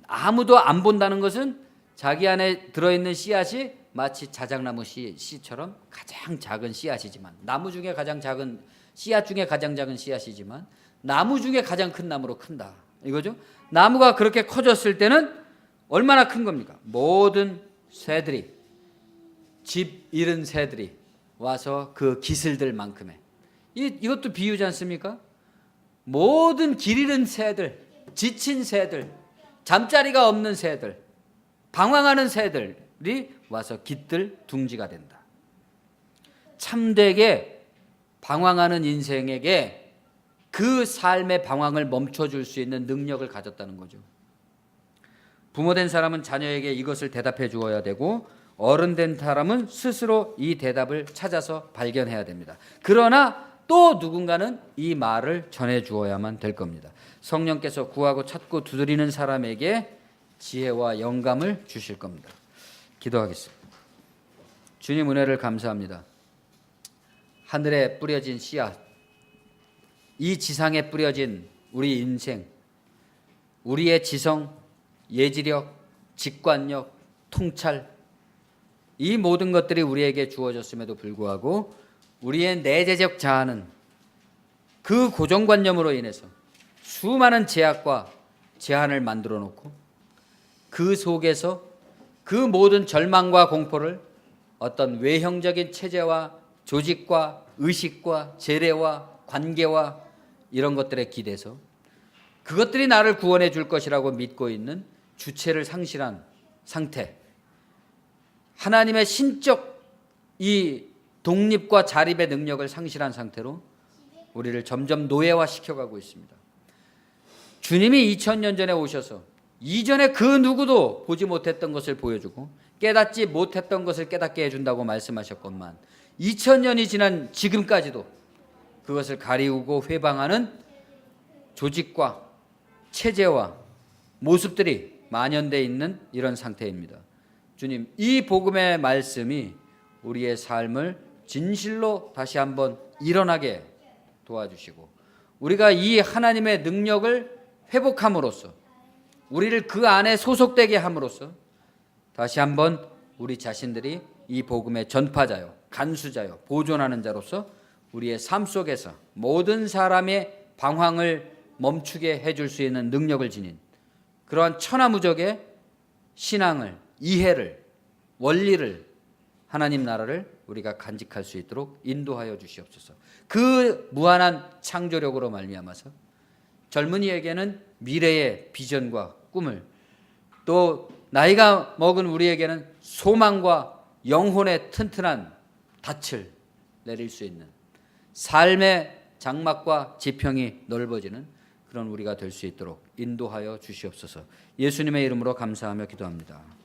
아무도 안 본다는 것은 자기 안에 들어있는 씨앗이 마치 자작나무 씨처럼 가장 작은 씨앗이지만, 나무 중에 가장 작은 씨앗 중에 가장 작은 씨앗이지만 나무 중에 가장 큰 나무로 큰다 이거죠. 나무가 그렇게 커졌을 때는 얼마나 큰 겁니까? 모든 새들이, 집 잃은 새들이 와서 그 기슬들만큼의, 이것도 비유지 않습니까? 모든 길 잃은 새들, 지친 새들, 잠자리가 없는 새들, 방황하는 새들이 와서 깃들 둥지가 된다. 참되게 방황하는 인생에게 그 삶의 방황을 멈춰줄 수 있는 능력을 가졌다는 거죠. 부모된 사람은 자녀에게 이것을 대답해 주어야 되고, 어른된 사람은 스스로 이 대답을 찾아서 발견해야 됩니다. 그러나 또 누군가는 이 말을 전해 주어야만 될 겁니다. 성령께서 구하고 찾고 두드리는 사람에게 지혜와 영감을 주실 겁니다. 기도하겠습니다. 주님 은혜를 감사합니다. 하늘에 뿌려진 씨앗, 이 지상에 뿌려진 우리 인생, 우리의 지성, 예지력, 직관력, 통찰, 이 모든 것들이 우리에게 주어졌음에도 불구하고 우리의 내재적 자아는 그 고정관념으로 인해서 수많은 제약과 제한을 만들어 놓고 그 속에서 그 모든 절망과 공포를 어떤 외형적인 체제와 조직과 의식과 재래와 관계와 이런 것들에 기대서 그것들이 나를 구원해 줄 것이라고 믿고 있는 주체를 상실한 상태, 하나님의 신적 이 독립과 자립의 능력을 상실한 상태로 우리를 점점 노예화시켜가고 있습니다. 주님이 2000년 전에 오셔서 이전에 그 누구도 보지 못했던 것을 보여주고 깨닫지 못했던 것을 깨닫게 해준다고 말씀하셨건만 2000년이 지난 지금까지도 그것을 가리우고 회방하는 조직과 체제와 모습들이 만연되어 있는 이런 상태입니다. 주님, 이 복음의 말씀이 우리의 삶을 진실로 다시 한번 일어나게 도와주시고 우리가 이 하나님의 능력을 회복함으로써 우리를 그 안에 소속되게 함으로써 다시 한번 우리 자신들이 이 복음의 전파자요, 간수자요, 보존하는 자로서 우리의 삶 속에서 모든 사람의 방황을 멈추게 해줄 수 있는 능력을 지닌 그러한 천하무적의 신앙을, 이해를, 원리를, 하나님 나라를 우리가 간직할 수 있도록 인도하여 주시옵소서. 그 무한한 창조력으로 말미암아서 젊은이에게는 미래의 비전과 꿈을, 또 나이가 먹은 우리에게는 소망과 영혼의 튼튼한 닻을 내릴 수 있는 삶의 장막과 지평이 넓어지는 그런 우리가 될 수 있도록 인도하여 주시옵소서. 예수님의 이름으로 감사하며 기도합니다.